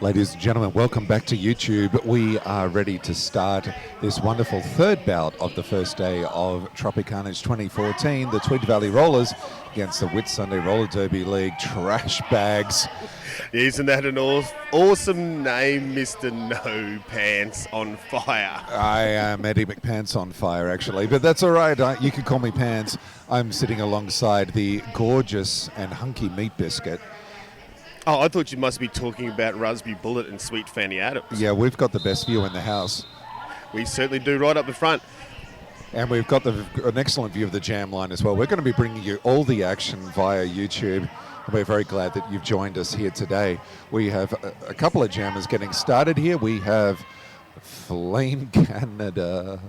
Ladies and gentlemen, welcome back to YouTube. We are ready to start this wonderful third bout of the first day of Tropicarnage 2014. The Tweed Valley Rollers against the Whitsunday Roller Derby League Trash Bags. Isn't that an awesome name, Mr. No Pants on Fire? I am Eddie McPants on fire, actually, but that's all right. You can call me Pants. I'm sitting alongside the gorgeous and hunky Meat Biscuit. Oh, I thought you must be talking about Raspberry Bullet and Sweet Fanny Adams. Yeah, we've got the best view in the house. We certainly do, right up the front. And we've got an excellent view of the jam line as well. We're going to be bringing you all the action via YouTube. We're very glad that you've joined us here today. We have a couple of jammers getting started here. We have Flame Canada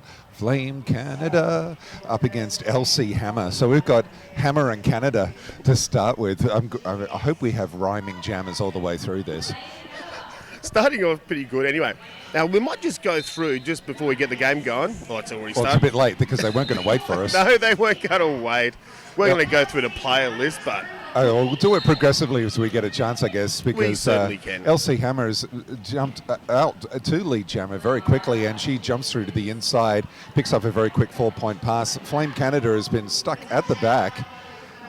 up against LC Hammer. So we've got Hammer and Canada to start with. I hope we have rhyming jammers all the way through this. Starting off pretty good anyway. Now, we might just go through just before we get the game going. Oh, it's already started. Well, it's a bit late because they weren't going to wait for us. No, they weren't going to wait. We're going to go through the player list, but... Oh, well, we'll do it progressively as we get a chance, I guess, because we certainly can. LC Hammer has jumped out to lead jammer very quickly, and she jumps through to the inside, picks up a very quick 4-point pass. Flame Canada has been stuck at the back,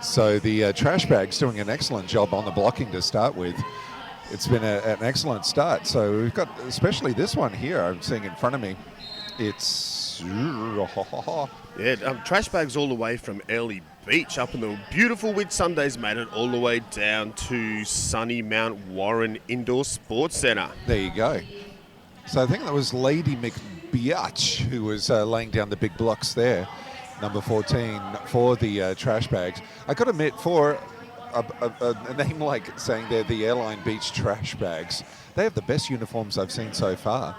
so the Trash Bag's doing an excellent job on the blocking to start with. It's been an excellent start. So we've got, especially this one here, I'm seeing in front of me. It's... Yeah, Trash Bags all the way from Early Beach up in the beautiful Whitsunday's made it all the way down to sunny Mount Warren Indoor Sports Centre. There you go. So I think that was Lady McBiatch who was laying down the big blocks there, number 14 for the Trash Bags. I got to admit, for a name like saying they're the Airline Beach Trash Bags, they have the best uniforms I've seen so far.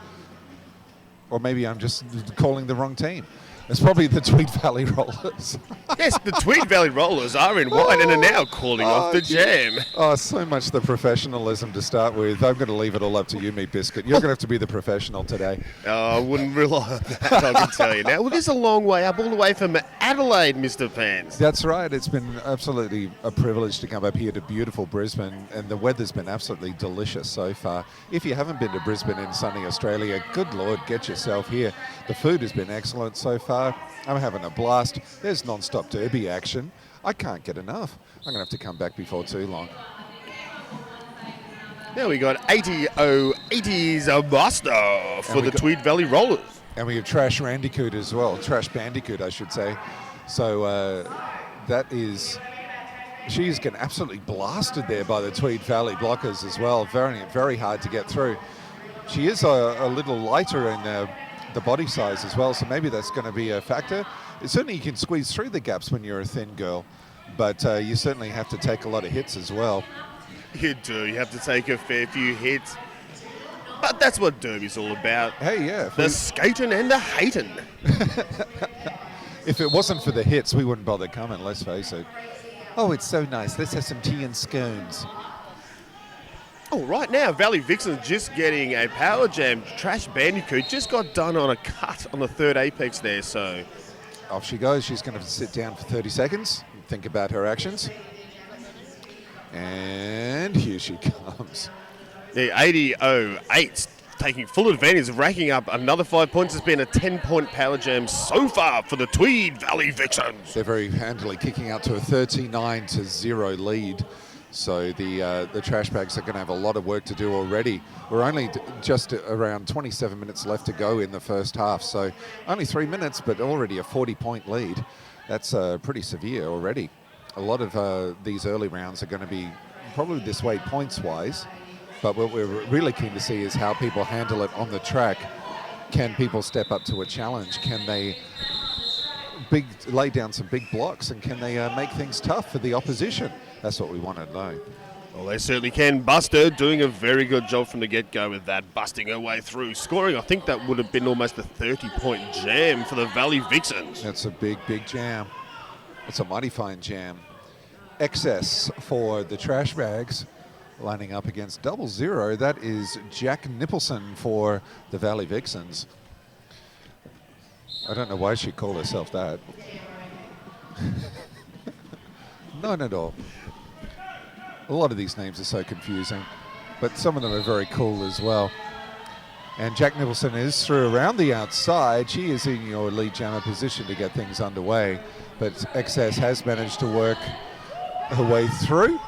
Or maybe I'm just calling the wrong team. It's probably the Tweed Valley Rollers. Yes, the Tweed Valley Rollers are in white and are now calling off the jam. Oh, so much the professionalism to start with. I'm going to leave it all up to you, Meat Biscuit. You're going to have to be the professional today. Oh, I wouldn't rely on that, I can tell you now. Well, this is a long way up, all the way from Adelaide, Mr. Pants. That's right. It's been absolutely a privilege to come up here to beautiful Brisbane, and the weather's been absolutely delicious so far. If you haven't been to Brisbane in sunny Australia, good Lord, get yourself here. The food has been excellent so far. I'm having a blast. There's non-stop derby action. I can't get enough. I'm going to have to come back before too long. Now we got 80's a master for the Tweed Valley Rollers. And we have Trash Bandicoot as well. Trash Bandicoot, I should say. So that is... She's getting absolutely blasted there by the Tweed Valley blockers as well. Very, very hard to get through. She is a little lighter in the body size as well, so maybe that's going to be a factor. Certainly you can squeeze through the gaps when you're a thin girl, but you certainly have to take a lot of hits as well. You do. You have to take a fair few hits. But that's what derby's all about. Hey, yeah. The skating and the hating. If it wasn't for the hits, we wouldn't bother coming, let's face it. Oh, it's so nice. Let's have some tea and scones. Oh, right now, Valley Vixen's just getting a power jam. Trash Bandicoot just got done on a cut on the third apex there, so... Off she goes. She's going to sit down for 30 seconds and think about her actions. And here she comes. The 80-08 taking full advantage of racking up another 5 points. It's been a 10-point power jam so far for the Tweed Valley Vixens. They're very handily kicking out to a 39-0 lead. So the Trash Bags are going to have a lot of work to do already. We're only just around 27 minutes left to go in the first half. So only 3 minutes, but already a 40-point lead. That's pretty severe already. A lot of these early rounds are going to be probably this way points-wise. But what we're really keen to see is how people handle it on the track. Can people step up to a challenge? Can they lay down some big blocks? And can they make things tough for the opposition? That's what we want to know. Well, they certainly can. Buster doing a very good job from the get-go with that, busting her way through. Scoring, I think that would have been almost a 30-point jam for the Valley Vixens. That's a big, big jam. It's a mighty fine jam. Excess for the Trash Bags. Lining up against 00. That is Jack Nicholson for the Valley Vixens. I don't know why she called herself that. None at all. A lot of these names are so confusing. but some of them are very cool as well. And Jack Nicholson is through around the outside. She is in your lead jammer position to get things underway, but XS has managed to work her way through.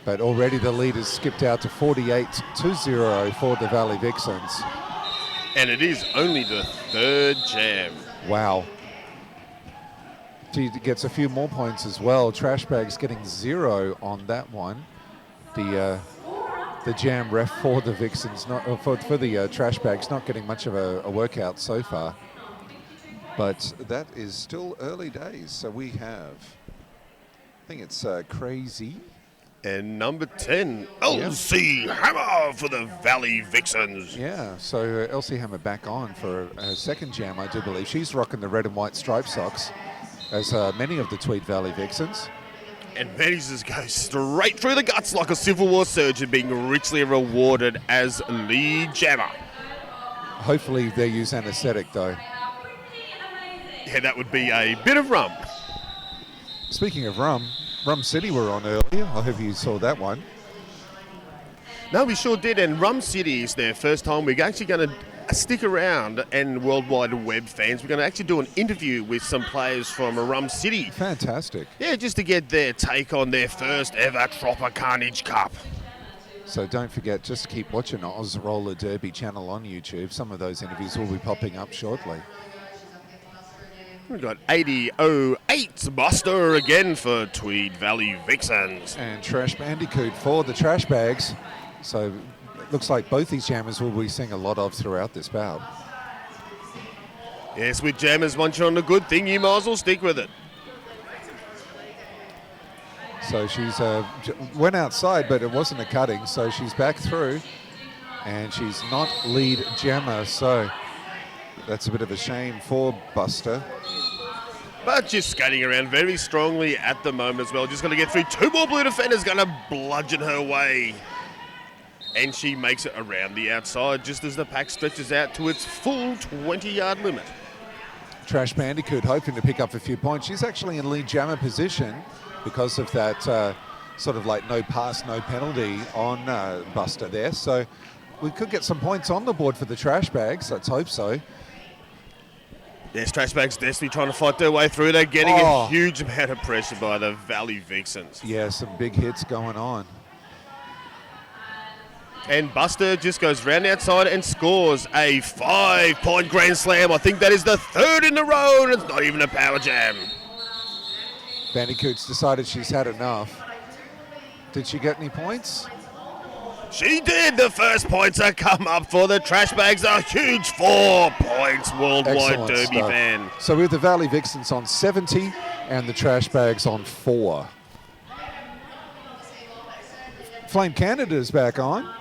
But already the lead has skipped out to 48-0 for the Valley Vixens. And it is only the third jam. Wow. She gets a few more points as well. Trash Bags getting 0 on that one. The jam ref for the Vixens, for the Trash Bags, not getting much of a workout so far. But that is still early days. So we have, I think it's Crazy. And number 10, LC Hammer for the Valley Vixens. Yeah, so LC Hammer back on for her second jam, I do believe. She's rocking the red and white striped socks, as many of the Tweed Valley Vixens. And manages to go straight through the guts like a Civil War surgeon, being richly rewarded as lead jammer. Hopefully they use anesthetic though. Yeah, that would be a bit of rum. Speaking of rum City were on earlier. I hope you saw that one. No, we sure did. And Rum City is their first time. We're actually going to stick around, and World Wide Web fans, we're going to actually do an interview with some players from Rum City. Fantastic. Yeah, just to get their take on their first ever Tropicarnage Cup. So don't forget, just keep watching Oz Roller Derby channel on YouTube. Some of those interviews will be popping up shortly. We've got 80-08 Buster again for Tweed Valley Vixens. And Trash Bandicoot for the Trash Bags. So it looks like both these jammers will be seeing a lot of throughout this bout. Yes, with jammers, once you're on a good thing, you might as well stick with it. So she's went outside, but it wasn't a cutting, so she's back through. And she's not lead jammer, so that's a bit of a shame for Buster. But just skating around very strongly at the moment as well. Just going to get through two more blue defenders, going to bludgeon her way. And she makes it around the outside just as the pack stretches out to its full 20-yard limit. Trash Bandicoot hoping to pick up a few points. She's actually in lead jammer position because of that sort of like no pass, no penalty on Buster there. So we could get some points on the board for the Trash Bags. Let's hope so. Yes, Trash Bags desperately trying to fight their way through. They're getting a huge amount of pressure by the Valley Vixens. Yeah, some big hits going on. And Buster just goes round outside and scores a 5-point grand slam. I think that is the third in a row, and it's not even a power jam. Bandicoot's decided she's had enough. Did she get any points? She did. The first points are come up for the Trash Bags. A huge 4 points, Worldwide Excellent Derby stuff. fan. So we have the Valley Vixens on 70 and the Trash Bags on 4. Flame Canada's back on.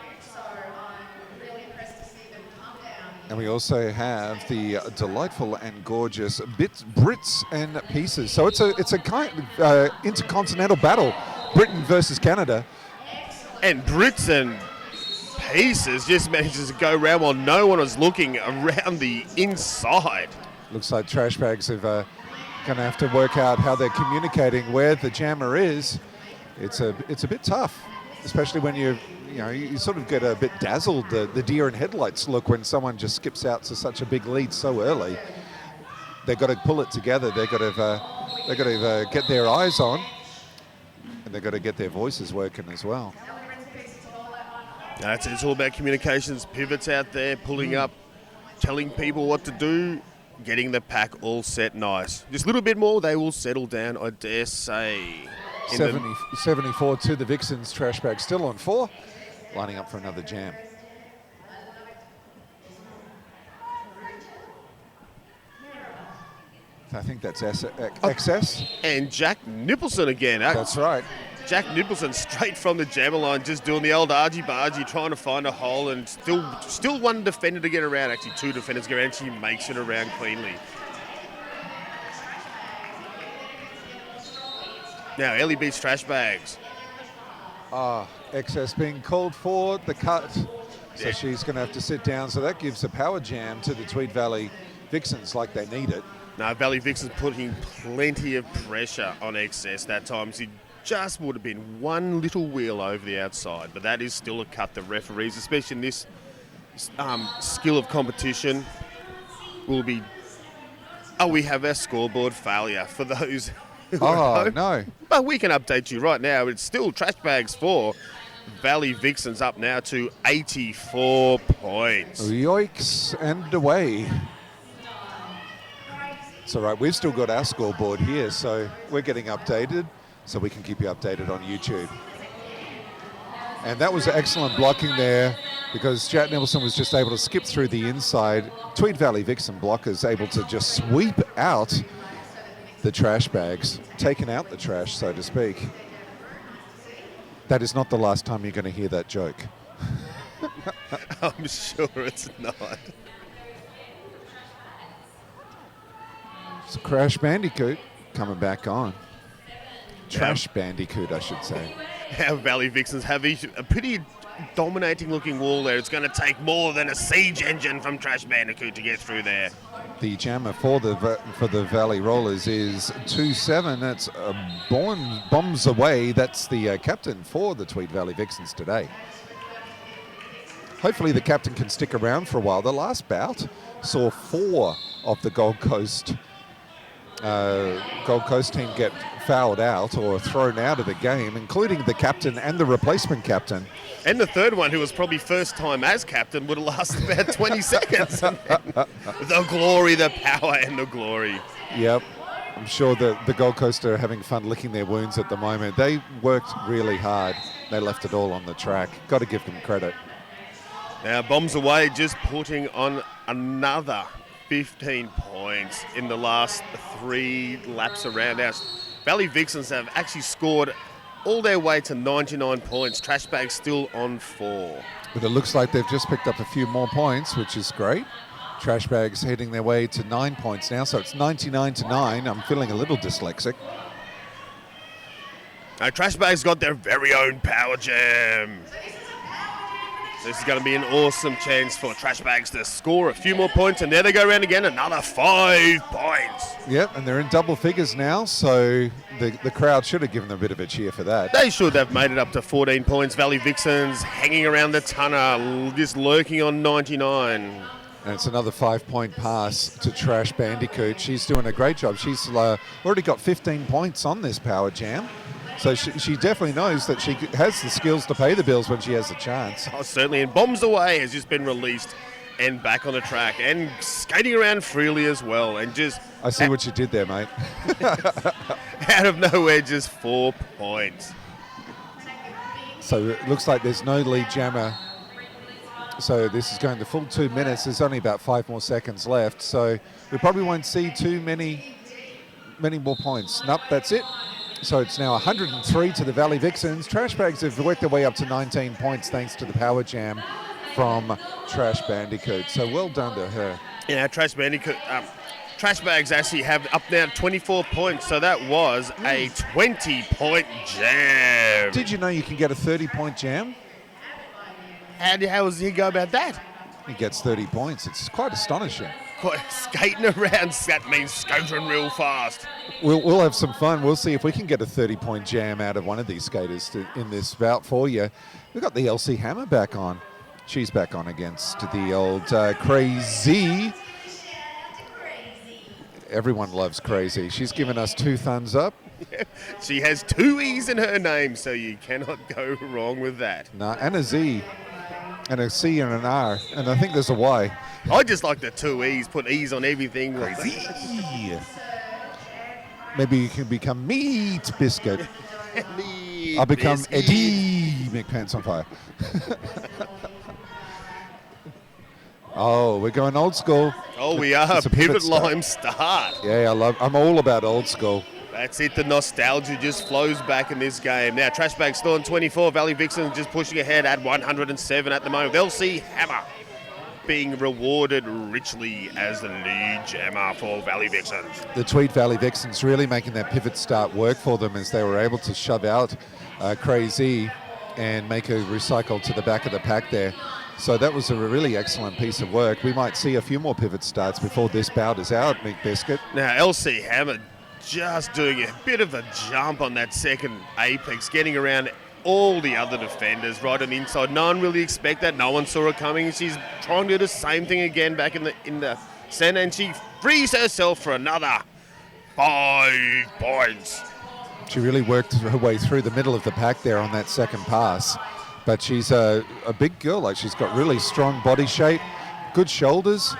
And we also have the delightful and gorgeous Brits and Pieces. So it's a kind of intercontinental battle, Britain versus Canada. And Brits and Pieces just manages to go around while no one was looking around the inside. Looks like Trash Bags are going to have to work out how they're communicating where the jammer is. It's a bit tough, especially when you sort of get a bit dazzled, the deer in headlights look when someone just skips out to such a big lead so early. They've got to pull it together. They've got to get their eyes on, and they've got to get their voices working as well. It's all about communications, pivots out there, pulling up, telling people what to do, getting the pack all set nice. Just a little bit more, they will settle down, I dare say. 74 to the Vixens. Trash Bag still on 4, lining up for another jam. I think that's XS. And Jack Nicholson again. That's right. Jack Nicholson straight from the jammer line, just doing the old argy-bargy, trying to find a hole, and still one defender to get around. Actually, 2 defenders get around. She makes it around cleanly. Now, Ellie beats Trash Bags. XS being called for the cut. So she's going to have to sit down. So that gives a power jam to the Tweed Valley Vixens like they need it. Now, Valley Vixens putting plenty of pressure on XS that time. She just would have been one little wheel over the outside, but that is still a cut. The referees, especially in this skill of competition, will be... Oh, we have our scoreboard failure for those who are at home. No. But we can update you right now. It's still trash bags for Valley Vixens, up now to 84 points. Yoicks and away. It's all right. We've still got our scoreboard here, so we're getting updated, so we can keep you updated on YouTube. And that was excellent blocking there, because Jack Nelson was just able to skip through the inside. Tweed Valley Vixen blockers able to just sweep out the trash bags, taking out the trash, so to speak. That is not the last time you're going to hear that joke. I'm sure it's not. It's Crash Bandicoot coming back on. Trash Bandicoot, I should say. Our Valley Vixens have a pretty dominating looking wall there. It's going to take more than a siege engine from Trash Bandicoot to get through there. The jammer for the Valley Rollers is 2-7. That's bombs away. That's the captain for the Tweed Valley Vixens today. Hopefully the captain can stick around for a while. The last bout saw 4 of the Gold Coast team get fouled out or thrown out of the game, including the captain and the replacement captain. And the third one, who was probably first time as captain, would have lasted about 20 seconds. The glory, the power, and the glory. Yep. I'm sure the Gold Coast are having fun licking their wounds at the moment. They worked really hard. They left it all on the track. Got to give them credit. Now, bombs away, just putting on another 15 points in the last 3 laps around us. Valley Vixens have actually scored all their way to 99 points. Trash bags still on 4. But it looks like they've just picked up a few more points, which is great. Trash bags heading their way to 9 points now, so it's 99-9. I'm feeling a little dyslexic. Now, Trash bags got their very own power jam. This is going to be an awesome chance for Trash bags to score a few more points, and there they go around again, another 5 points. Yep, and they're in double figures now, so the crowd should have given them a bit of a cheer for that. They should have made it up to 14 points. Valley Vixens hanging around the tunnel, just lurking on 99. And it's another 5-point pass to Trash Bandicoot. She's doing a great job. She's already got 15 points on this power jam. So she definitely knows that she has the skills to pay the bills when she has a chance. Oh, certainly. And Bombs Away has just been released and back on the track and skating around freely as well. And just... I see what you did there, mate. Out of nowhere, just 4 points. So it looks like there's no lead jammer. So this is going the full 2 minutes. There's only about 5 more seconds left. So we probably won't see too many more points. Nope, that's it. So it's now 103 to the Valley Vixens. Trash bags have worked their way up to 19 points thanks to the power jam from Trash Bandicoot. So well done to her. Yeah, Trash Bandicoot. Trash bags actually have up now 24 points. So that was a 20-point jam. Did you know you can get a 30-point jam? How does he go about that? He gets 30 points. It's quite astonishing. Skating around, that means scooting real fast. We'll have some fun. We'll see if we can get a 30-point jam out of one of these skaters in this bout for you. We've got the LC Hammer back on. She's back on against the old Crazy. Everyone loves Crazy. She's given us 2 thumbs up. Yeah, she has 2 E's in her name, so you cannot go wrong with that. No, and a Z, and a C and an R, and I think there's a Y. I just like the 2 E's, put E's on everything. Crazy. Maybe you can become Meat Biscuit. I'll become Eddie McPants on Fire. Oh, we're going old school. Oh, we are. It's a Pivot line start. Yeah, I'm all about old school. That's it. The nostalgia just flows back in this game. Now, Trash Bag still on 24. Valley Vixen just pushing ahead at 107 at the moment. They'll see Hammer being rewarded richly as the lead jammer for Valley Vixens. The Tweed Valley Vixens really making that pivot start work for them as they were able to shove out Crazy and make a recycle to the back of the pack there. So that was a really excellent piece of work. We might see a few more pivot starts before this bout is out, Mick Biscuit. Now, LC Hammer just doing a bit of a jump on that second apex, getting around all the other defenders right on the inside. No one really expected that. No one saw it coming. She's trying to do the same thing again back in the center, and she frees herself for another 5 points. She really worked her way through the middle of the pack there on that second pass. But she's a big girl. Like, she's got really strong body shape, good shoulders.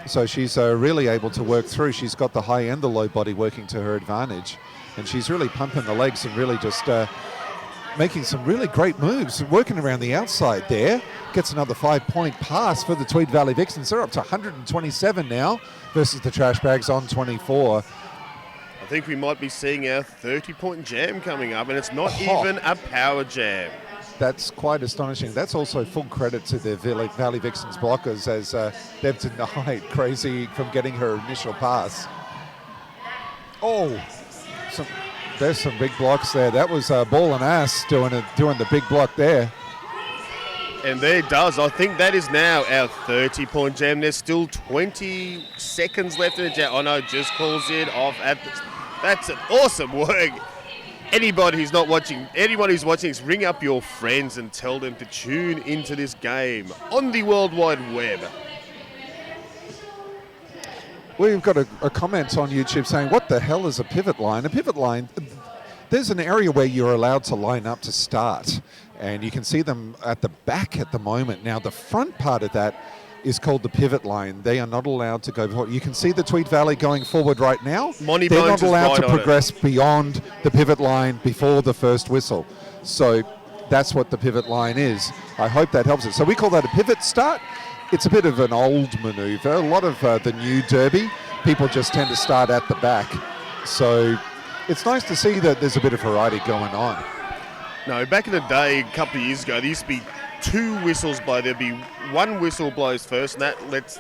So she's really able to work through. She's got the high and the low body working to her advantage. And she's really pumping the legs and really just making some really great moves. Working around the outside there. Gets another 5-point pass for the Tweed Valley Vixens. They're up to 127 now versus the Trash Bags on 24. I think we might be seeing our 30-point jam coming up, and it's not even a power jam. That's quite astonishing. That's also full credit to the Valley Vixens blockers, as they've denied Crazy from getting her initial pass. Oh, there's some big blocks there. That was Ball and Ass doing the big block there. And there it does. I think that is now our 30-point jam. There's still 20 seconds left in the jam. Oh no, just calls it off. That's an awesome work. Anybody who's watching this, ring up your friends and tell them to tune into this game on the World Wide Web. We've got a comment on YouTube saying, what the hell is a pivot line? A pivot line, there's an area where you're allowed to line up to start, and you can see them at the back at the moment. Now, the front part of that is called the pivot line. They are not allowed to go forward. You can see the Tweed Valley going forward right now. Monty They're Bones not allowed right to progress beyond the pivot line before the first whistle. So that's what the pivot line is. I hope that helps it. So we call that a pivot start. It's a bit of an old maneuver. A lot of the new derby, people just tend to start at the back. So it's nice to see that there's a bit of variety going on. No, back in the day, a couple of years ago, there used to be 2 whistles blow. There'd be 1 whistle blows first, and that lets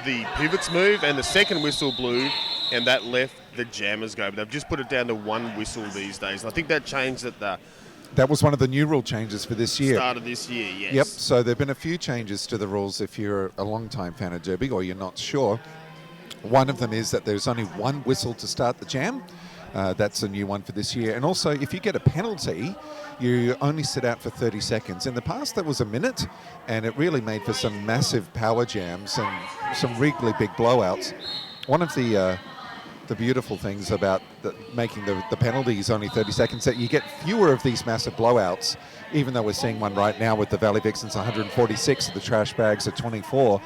the pivots move, and the second whistle blew, and that left the jammers go. But they've just put it down to 1 whistle these days. And I think that changed at the That was one of the new rule changes for this year. start of this year, yes. Yep, so there have been a few changes to the rules if you're a long-time fan of Derby or you're not sure. One of them is that there's only 1 whistle to start the jam. That's a new one for this year. And also, if you get a penalty, you only sit out for 30 seconds. In the past, that was a minute, and it really made for some massive power jams and some really big blowouts. One of the beautiful things about making the penalties only 30 seconds, that you get fewer of these massive blowouts, even though we're seeing one right now with the Valley Vixens 146, the Trash Bags at 24.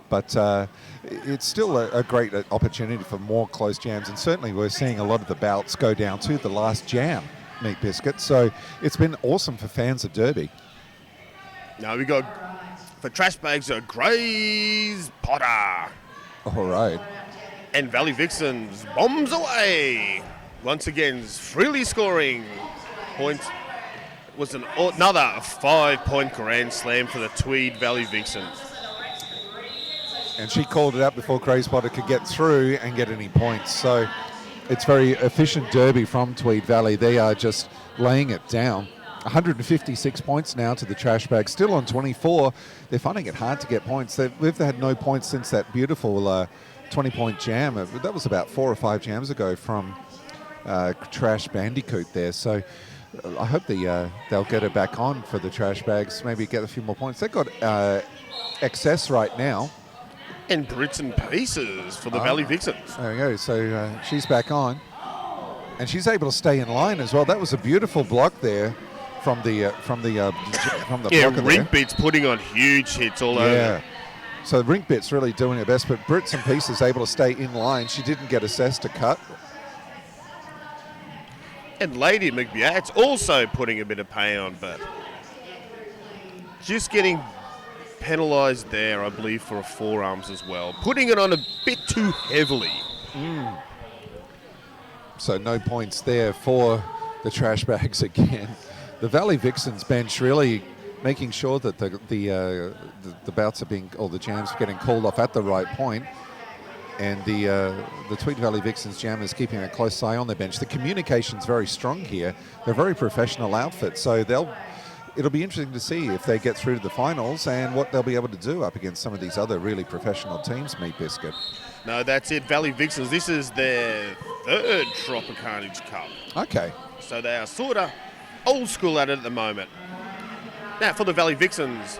But it's still a great opportunity for more close jams, and certainly we're seeing a lot of the bouts go down to the last jam, Meat Biscuit. So it's been awesome for fans of Derby. Now we got, for Trash Bags, Grays Potter. All right. And Valley Vixens bombs away. Once again, freely scoring points. Was another 5-point grand slam for the Tweed Valley Vixens. And she called it out before Grace Potter could get through and get any points. So it's very efficient derby from Tweed Valley. They are just laying it down. 156 points now to the Trash Bag, still on 24. They're finding it hard to get points. We've had no points since that beautiful 20-point jam. That was about 4 or 5 jams ago from Trash Bandicoot there. So I hope they'll get it back on for the Trash Bags, maybe get a few more points. They've got excess right now. And Brits and Pieces for the Valley Vixens. There we go. So she's back on. And she's able to stay in line as well. That was a beautiful block there from the blocker Rink Beat's putting on huge hits all over. So Rink Bit's really doing her best, but Brits and Pieces able to stay in line. She didn't get assessed to cut. And Lady McBeat's also putting a bit of pay on, but just getting penalised there, I believe, for a forearms as well. Putting it on a bit too heavily. So no points there for the Trash Bags again. The Valley Vixens bench really making sure that the bouts are being, or the jams are getting called off at the right point. And the Tweed Valley Vixens jammers keeping a close eye on their bench. The communication's very strong here. They're a very professional outfit, so it'll be interesting to see if they get through to the finals and what they'll be able to do up against some of these other really professional teams, Meat Biscuit. No, that's it. Valley Vixens. This is their third Tropicarnage Cup. Okay. So they are sort of old school at it at the moment. Now, for the Valley Vixens,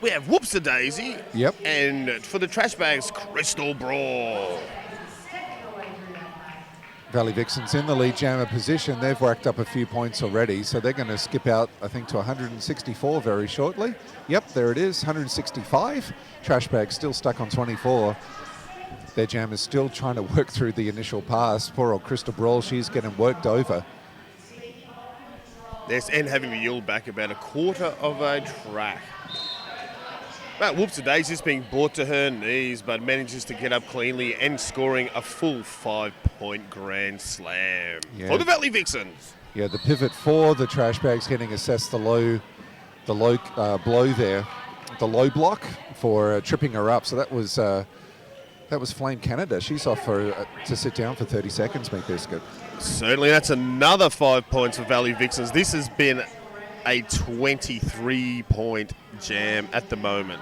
we have Whoops-a-Daisy. Yep. And for the Trash Bags, Crystal Brawl. Valley Vixens in the lead jammer position. They've racked up a few points already, so they're going to skip out, I think, to 164 very shortly. Yep, there it is, 165. Trash Bag still stuck on 24. Their jammer's still trying to work through the initial pass. Poor old Crystal Brawl, she's getting worked over. Yes, and having to yield back about a quarter of a track. But Whoops-a-Daisy is being brought to her knees, but manages to get up cleanly and scoring a full 5-point grand slam for the Valley Vixens. Yeah, the pivot for the Trash Bags getting assessed the low blow there, the low block for tripping her up. So that was Flame Canada. She's off for to sit down for 30 seconds, Meat Biscuit. Certainly, that's another 5 points for Valley Vixens. This has been a 23-point jam at the moment.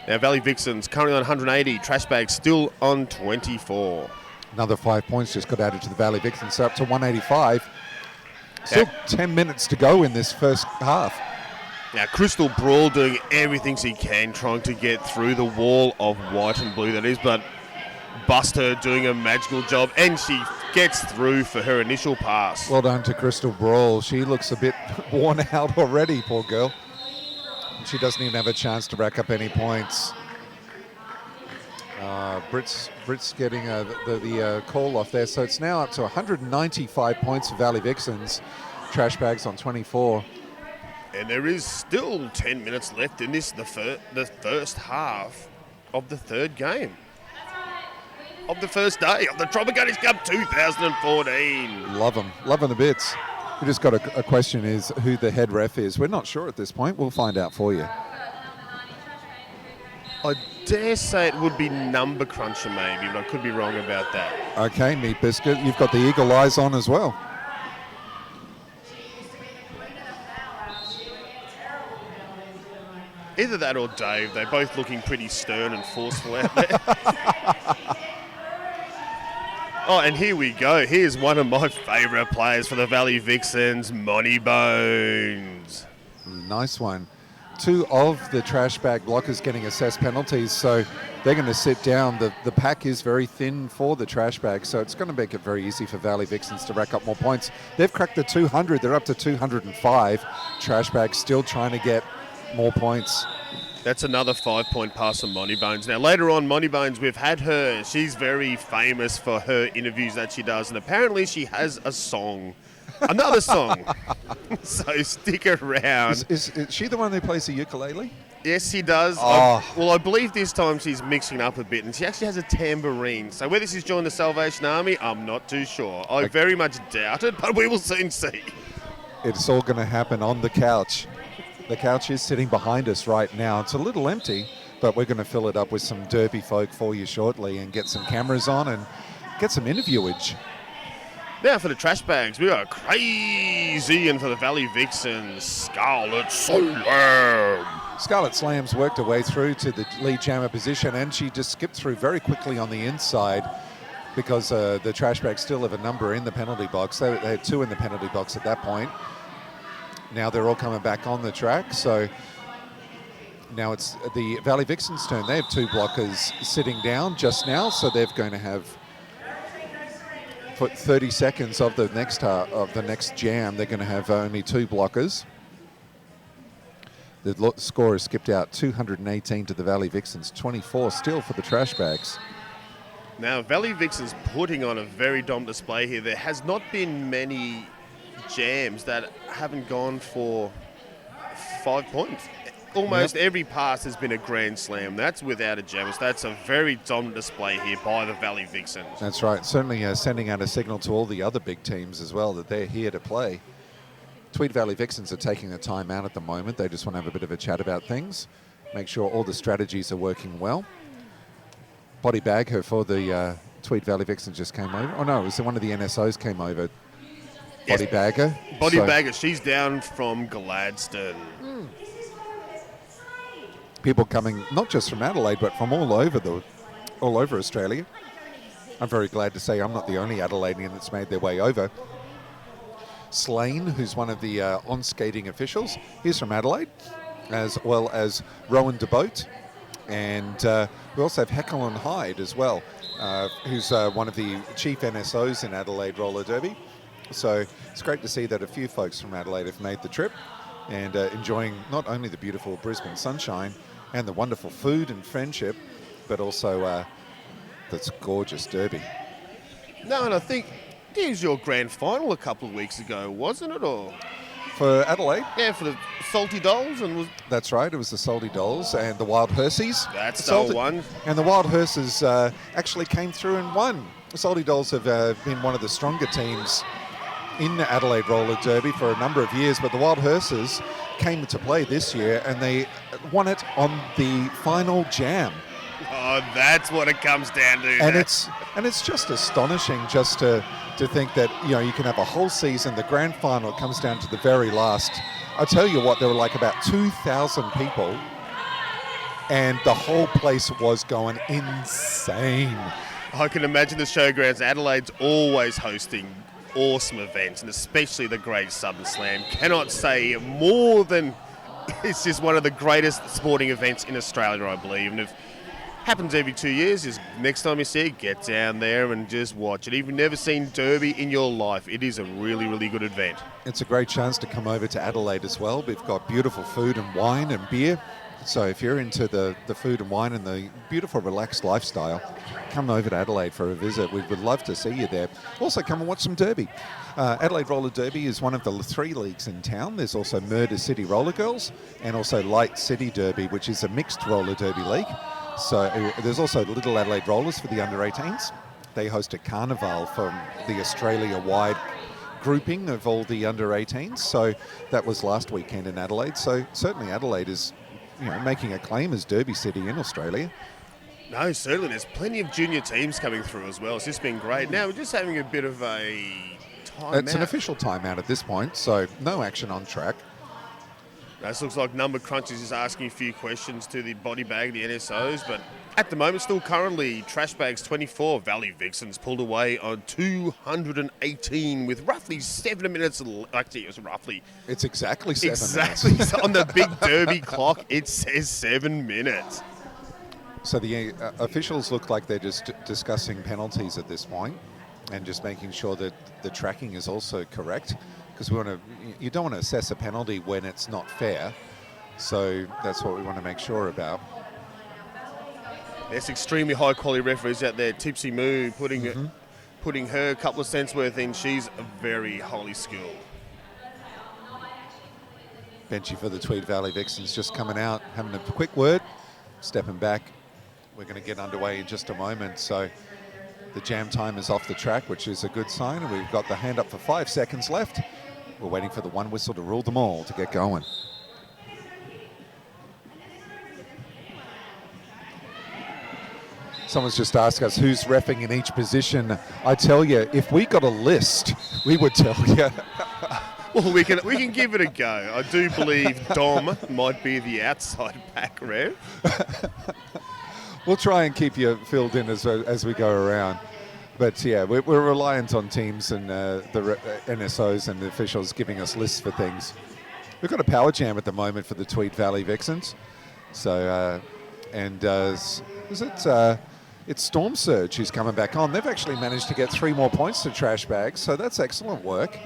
Now, Valley Vixens currently on 180, Trash Bag still on 24. Another 5 points just got added to the Valley Vixens, so up to 185. Still 10 minutes to go in this first half. Now, Crystal Brawl doing everything she can, trying to get through the wall of white and blue, that is, but Buster doing a magical job, and she gets through for her initial pass. Well done to Crystal Brawl. She looks a bit worn out already, poor girl. She doesn't even have a chance to rack up any points. Brit's getting the call off there, so it's now up to 195 points for Valley Vixens. Trash Bags on 24. And there is still 10 minutes left in this, the first half of the third game of the first day of the Tropicarnage Cup 2014. Love them to bits. We just got a question is who the head ref is. We're not sure at this point. We'll find out for you. I dare say it would be Number Cruncher maybe, but I could be wrong about that. Okay, Meat Biscuit, you've got the eagle eyes on as well. Either that or Dave. They're both looking pretty stern and forceful out there. Oh, and here we go. Here's one of my favourite players for the Valley Vixens, Money Bones. Nice one. Two of the Trash Bag blockers getting assessed penalties, so they're going to sit down. The pack is very thin for the Trash Bag, so it's going to make it very easy for Valley Vixens to rack up more points. They've cracked the 200. They're up to 205. Trash Bag still trying to get more points. That's another 5-point pass from Money Bones. Now, later on, Money Bones, we've had her. She's very famous for her interviews that she does, and apparently she has a song. Another song. So stick around. Is she the one who plays the ukulele? Yes, she does. Oh. I believe this time she's mixing up a bit, and she actually has a tambourine. So whether she's joined the Salvation Army, I'm not too sure. I very much doubt it, but we will soon see. It's all going to happen on the couch. The couch is sitting behind us right now. It's a little empty, but we're going to fill it up with some derby folk for you shortly and get some cameras on and get some interviewage. Now for the Trash Bags, we are crazy, and for the Valley Vixens, Scarlet Slam. Scarlet Slam's worked her way through to the lead jammer position, and she just skipped through very quickly on the inside because the Trash Bags still have a number in the penalty box. They had two in the penalty box at that point. Now they're all coming back on the track, so now it's the Valley Vixens' turn. They have two blockers sitting down just now, so they're going to have for 30 seconds of the next jam. They're going to have only two blockers. The score has skipped out 218 to the Valley Vixens, 24 still for the Trash Bags. Now Valley Vixens putting on a very dominant display here. There has not been many jams that haven't gone for 5 points. Almost every pass has been a grand slam. That's without a jam. So that's a very dominant display here by the Valley Vixens. That's right. Certainly sending out a signal to all the other big teams as well that they're here to play. Tweed Valley Vixens are taking the time out at the moment. They just want to have a bit of a chat about things, make sure all the strategies are working well. Body Bagger for the Tweed Valley Vixens just came over. Oh no, it was one of the NSOs came over. Yes. Body Bagger. Body Bagger, she's down from Gladstone. People coming not just from Adelaide, but from all over the all over Australia. I'm very glad to say I'm not the only Adelaidean that's made their way over. Slane, who's one of the on-skating officials, he's from Adelaide, as well as Rowan DeBoat. And we also have Heckel and Hyde as well, who's one of the chief NSOs in Adelaide Roller Derby. So it's great to see that a few folks from Adelaide have made the trip and enjoying not only the beautiful Brisbane sunshine and the wonderful food and friendship, but also this gorgeous derby. No, and I think it was your grand final a couple of weeks ago, wasn't it? Or For Adelaide? yeah, for the Salty Dolls. That's right, it was the Salty Dolls and the Wild Hearses. That's the one. And the Wild Hearses actually came through and won. The Salty Dolls have been one of the stronger teams in the Adelaide Roller Derby for a number of years, but the Wild Hearses came into play this year and they won it on the final jam. Oh, that's what it comes down to. And it's just astonishing just to think that, you know, you can have a whole season, the grand final comes down to the very last. I tell you what, there were like about 2,000 people and the whole place was going insane. I can imagine the showgrounds. Adelaide's always hosting awesome events, and especially the Great Southern Slam. Cannot say more than it's just one of the greatest sporting events in Australia, I believe. And if happens every 2 years, is next time you see it, get down there and just watch it. If you've never seen Derby in your life, it is a really, really good event. It's a great chance to come over to Adelaide as well. We've got beautiful food and wine and beer. So if you're into the food and wine and the beautiful relaxed lifestyle, come over to Adelaide for a visit. We would love to see you there. Also come and watch some Derby. Adelaide Roller Derby is one of the 3 leagues in town. There's also Murder City Roller Girls and also Light City Derby, which is a mixed roller derby league. So there's also Little Adelaide Rollers for the under-18s. They host a carnival from the Australia-wide grouping of all the under-18s. So that was last weekend in Adelaide. So certainly Adelaide is, you know, making a claim as Derby City in Australia. No, certainly. There's plenty of junior teams coming through as well. It's just been great. Now we're just having a bit of a timeout. It's an official timeout at this point, so no action on track. This looks like Number Crunch is just asking a few questions to the body bag, the NSOs, but at the moment, still currently, Trash Bags 24, Valley Vixens pulled away on 218 with roughly 7 minutes. Actually, it was roughly. It's exactly 7 minutes. Exactly. On the big Derby clock, it says 7 minutes. So the officials look like they're just discussing penalties at this point and just making sure that the tracking is also correct. Because you don't want to assess a penalty when it's not fair. So that's what we want to make sure about. There's extremely high quality referees out there. Tipsy Moo putting her a couple of cents worth in. She's very highly skilled. Benchy for the Tweed Valley Vixens just coming out, having a quick word, stepping back. We're going to get underway in just a moment. So the jam time is off the track, which is a good sign. And we've got the hand up for 5 seconds left. We're waiting for the one whistle to rule them all to get going. Someone's just asked us who's reffing in each position. I tell you, if we got a list, we would tell you. Well, we can give it a go. I do believe Dom might be the outside back ref. We'll try and keep you filled in as we go around. But yeah, we're reliant on teams and the NSOs and the officials giving us lists for things. We've got a power jam at the moment for the Tweed Valley Vixens. So, it's Storm Surge who's coming back on. They've actually managed to get 3 more points to Trash Bags, so that's excellent work.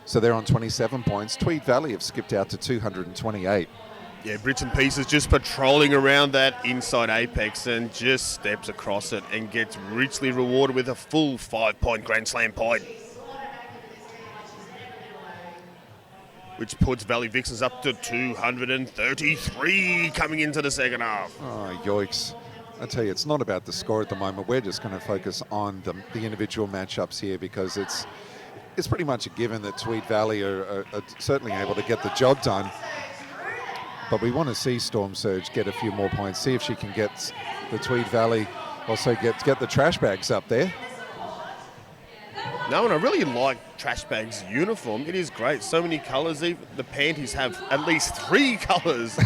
So they're on 27 points. Tweed Valley have skipped out to 228. Yeah, Brits and Pieces just patrolling around that inside apex and just steps across it and gets richly rewarded with a full 5-point Grand Slam point. Which puts Valley Vixens up to 233 coming into the second half. Oh, yoicks. I tell you, it's not about the score at the moment. We're just going to focus on the individual matchups here because it's pretty much a given that Tweed Valley are certainly able to get the job done. But we want to see Storm Surge get a few more points, see if she can get the Tweed Valley, also get the Trash Bags up there. No, and I really like Trash Bags' uniform. It is great. So many colours. Even the panties have at least 3 colours,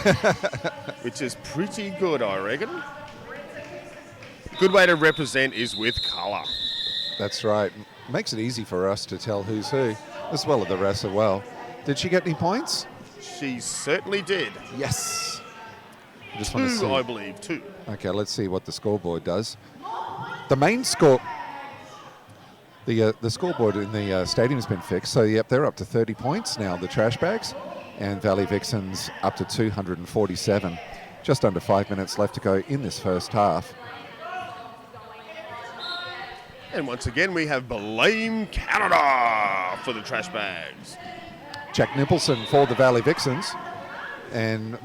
which is pretty good, I reckon. Good way to represent is with colour. That's right. Makes it easy for us to tell who's who, as well as the rest as well. Did she get any points? She certainly did. Yes. I just want to see. I believe, 2. Okay, let's see what the scoreboard does. The main score, the scoreboard in the stadium has been fixed. So, yep, they're up to 30 points now, the trash bags. And Valley Vixens up to 247. Just under 5 minutes left to go in this first half. And once again, we have Blame Canada for the trash bags. Jack Nicholson for the Valley Vixens. And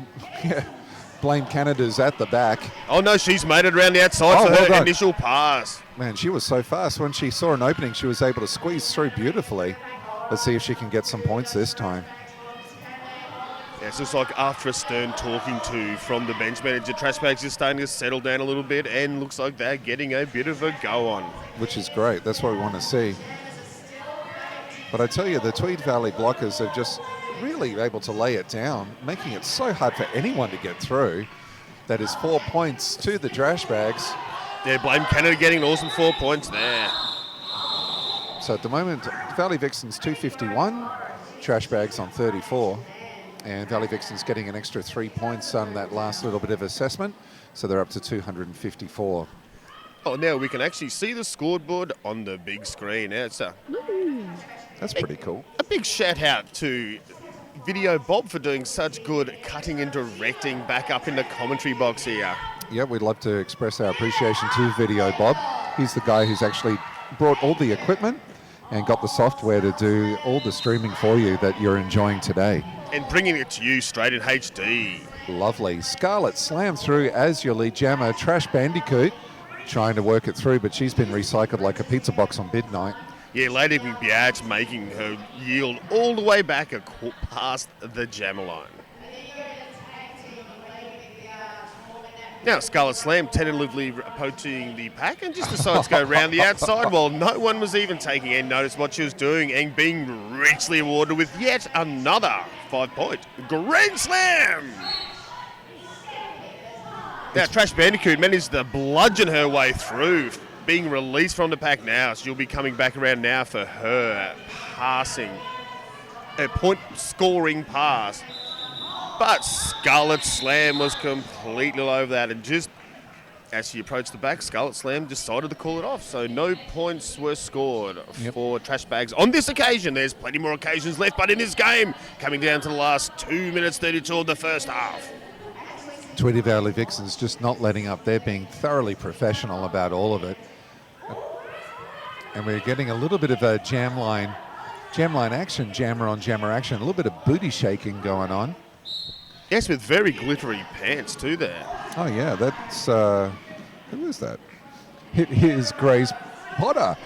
Blame Canada's at the back. Oh, no, she's made it around the outside for her initial pass. Man, she was so fast. When she saw an opening, she was able to squeeze through beautifully. Let's see if she can get some points this time. Yeah, it's just like after a stern talking to from the bench manager, trash bags is starting to settle down a little bit and looks like they're getting a bit of a go on. Which is great. That's what we want to see. But I tell you, the Tweed Valley blockers are just really able to lay it down, making it so hard for anyone to get through. That is 4 points to the trash bags. Yeah, Blame Canada getting an awesome 4 points there. So at the moment, Valley Vixens 251, trash bags on 34. And Valley Vixens getting an extra 3 points on that last little bit of assessment. So they're up to 254. Oh, now we can actually see the scoreboard on the big screen. That's pretty cool. A big shout out to Video Bob for doing such good cutting and directing back up in the commentary box here. Yeah, we'd love to express our appreciation to Video Bob. He's the guy who's actually brought all the equipment and got the software to do all the streaming for you that you're enjoying today. And bringing it to you straight in HD. Lovely. Scarlett slammed through as your lead jammer. Trash Bandicoot trying to work it through, but she's been recycled like a pizza box on midnight. Yeah, Lady McBiatch making her yield all the way back past the jammer line. Now Scarlett Slam tentatively approaching the pack and just decides to go around the outside while no one was even taking any notice what she was doing and being richly awarded with yet another 5-point Grand Slam. Now Trash Bandicoot managed to bludgeon her way through, being released from the pack now. She'll be coming back around now for her passing, a point scoring pass. But Scarlet Slam was completely all over that, and just as she approached the back, Scarlet Slam decided to call it off. So no points were scored for trash bags on this occasion. There's plenty more occasions left, but in this game, coming down to the last 2 minutes 32 of the first half. Tweedy Valley Vixens just not letting up. They're being thoroughly professional about all of it. And we're getting a little bit of a jam line action, jammer on jammer action, a little bit of booty shaking going on. Yes, with very glittery pants too there. Oh yeah, that's, who is that? Here's Grace Potter,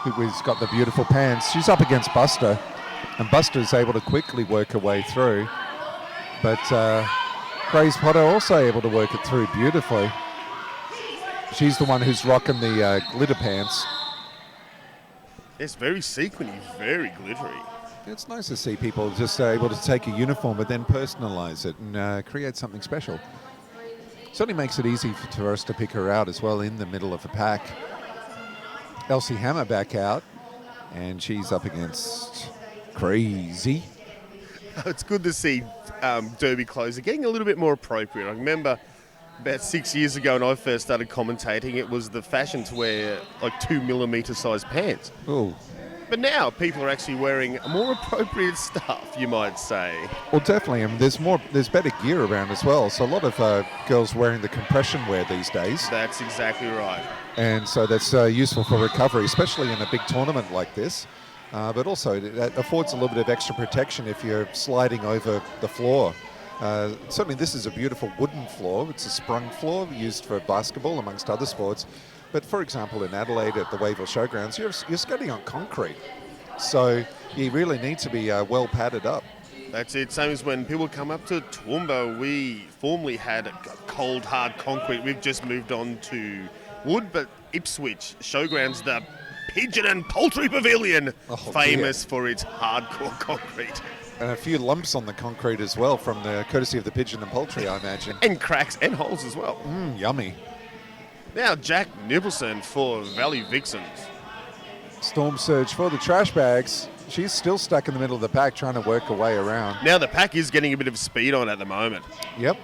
who's got the beautiful pants. She's up against Buster, and Buster's able to quickly work her way through. But Grace Potter also able to work it through beautifully. She's the one who's rocking the glitter pants. It's very sequiny, very glittery. It's nice to see people just able to take a uniform but then personalize it and create something special. Certainly makes it easy for us to pick her out as well in the middle of the pack. Elsie Hammer back out, and she's up against Crazy. It's good to see derby clothes are getting a little bit more appropriate. I remember about 6 years ago when I first started commentating, it was the fashion to wear like 2mm size pants. Oh. But now people are actually wearing more appropriate stuff, you might say. Well, definitely, and there's better gear around as well. So a lot of girls wearing the compression wear these days. That's exactly right. And so that's useful for recovery, especially in a big tournament like this. But also it affords a little bit of extra protection if you're sliding over the floor. Certainly this is a beautiful wooden floor. It's a sprung floor used for basketball amongst other sports. But for example, in Adelaide at the Wavell Showgrounds, you're skating on concrete. So you really need to be well padded up. That's it. Same as when people come up to Toowoomba, we formerly had cold, hard concrete. We've just moved on to wood, but Ipswich Showgrounds, the Pigeon and Poultry Pavilion, famous for its hardcore concrete. And a few lumps on the concrete as well from the courtesy of the Pigeon and Poultry, I imagine. And cracks and holes as well. Yummy. Now Jack Nicholson for Valley Vixens. Storm Surge for the trash bags. She's still stuck in the middle of the pack trying to work her way around. Now the pack is getting a bit of speed on at the moment. Yep.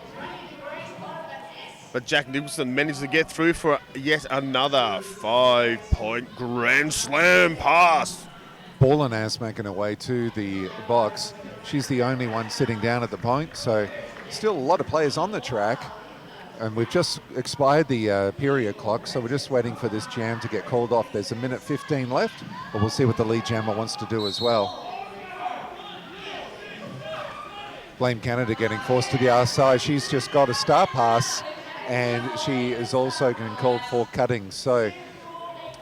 But Jack Nicholson managed to get through for yet another 5-point Grand Slam pass. Ballinaz making her way to the box. She's the only one sitting down at the point, so still a lot of players on the track. And we've just expired the period clock, so we're just waiting for this jam to get called off. There's a minute 15 left, but we'll see what the lead jammer wants to do as well. Blame Canada getting forced to the outside. She's just got a star pass, and she is also getting called for cutting. So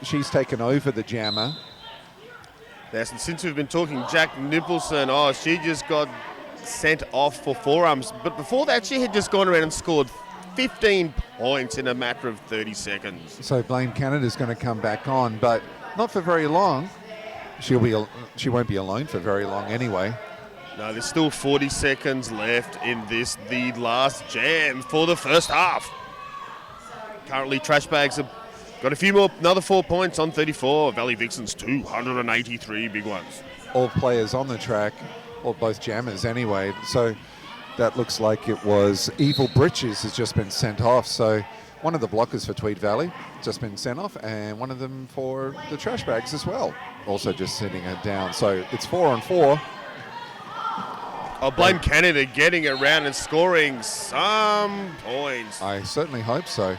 she's taken over the jammer. Yes, and since we've been talking Jack Nicholson, she just got sent off for forearms. But before that, she had just gone around and scored 15 points in a matter of 30 seconds. So Blame Canada's going to come back on, but not for very long. She won't be alone for very long anyway. No, there's still 40 seconds left in this, the last jam for the first half. Currently, trash bags have got a few more, another 4 points on 34. Valley Vixens, 283 big ones. All players on the track, or both jammers anyway. So that looks like it was Evil Britches has just been sent off. So one of the blockers for Tweed Valley just been sent off, and one of them for the trash bags as well. Also just sitting it down. So it's 4 on 4. I'll blame Canada getting around and scoring some points. I certainly hope so.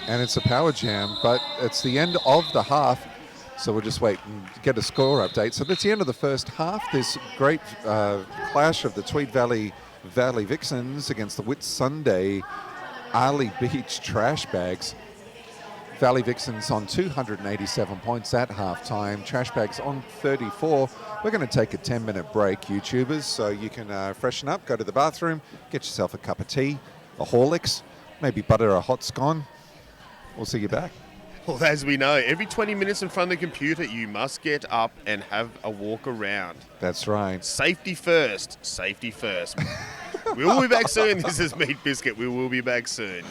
And it's a power jam, but it's the end of the half. So we'll just wait and get a score update. So that's the end of the first half. This great clash of the Tweed Valley Vixens against the Whitsunday Arley Beach Trash Bags. Valley Vixens on 287 points at halftime. Trash Bags on 34. We're going to take a 10-minute break, YouTubers, so you can freshen up, go to the bathroom, get yourself a cup of tea, a Horlicks, maybe butter a hot scone. We'll see you back. Well, as we know, every 20 minutes in front of the computer, you must get up and have a walk around. That's right. Safety first. Safety first. We will be back soon. This is Meat Biscuit. We will be back soon.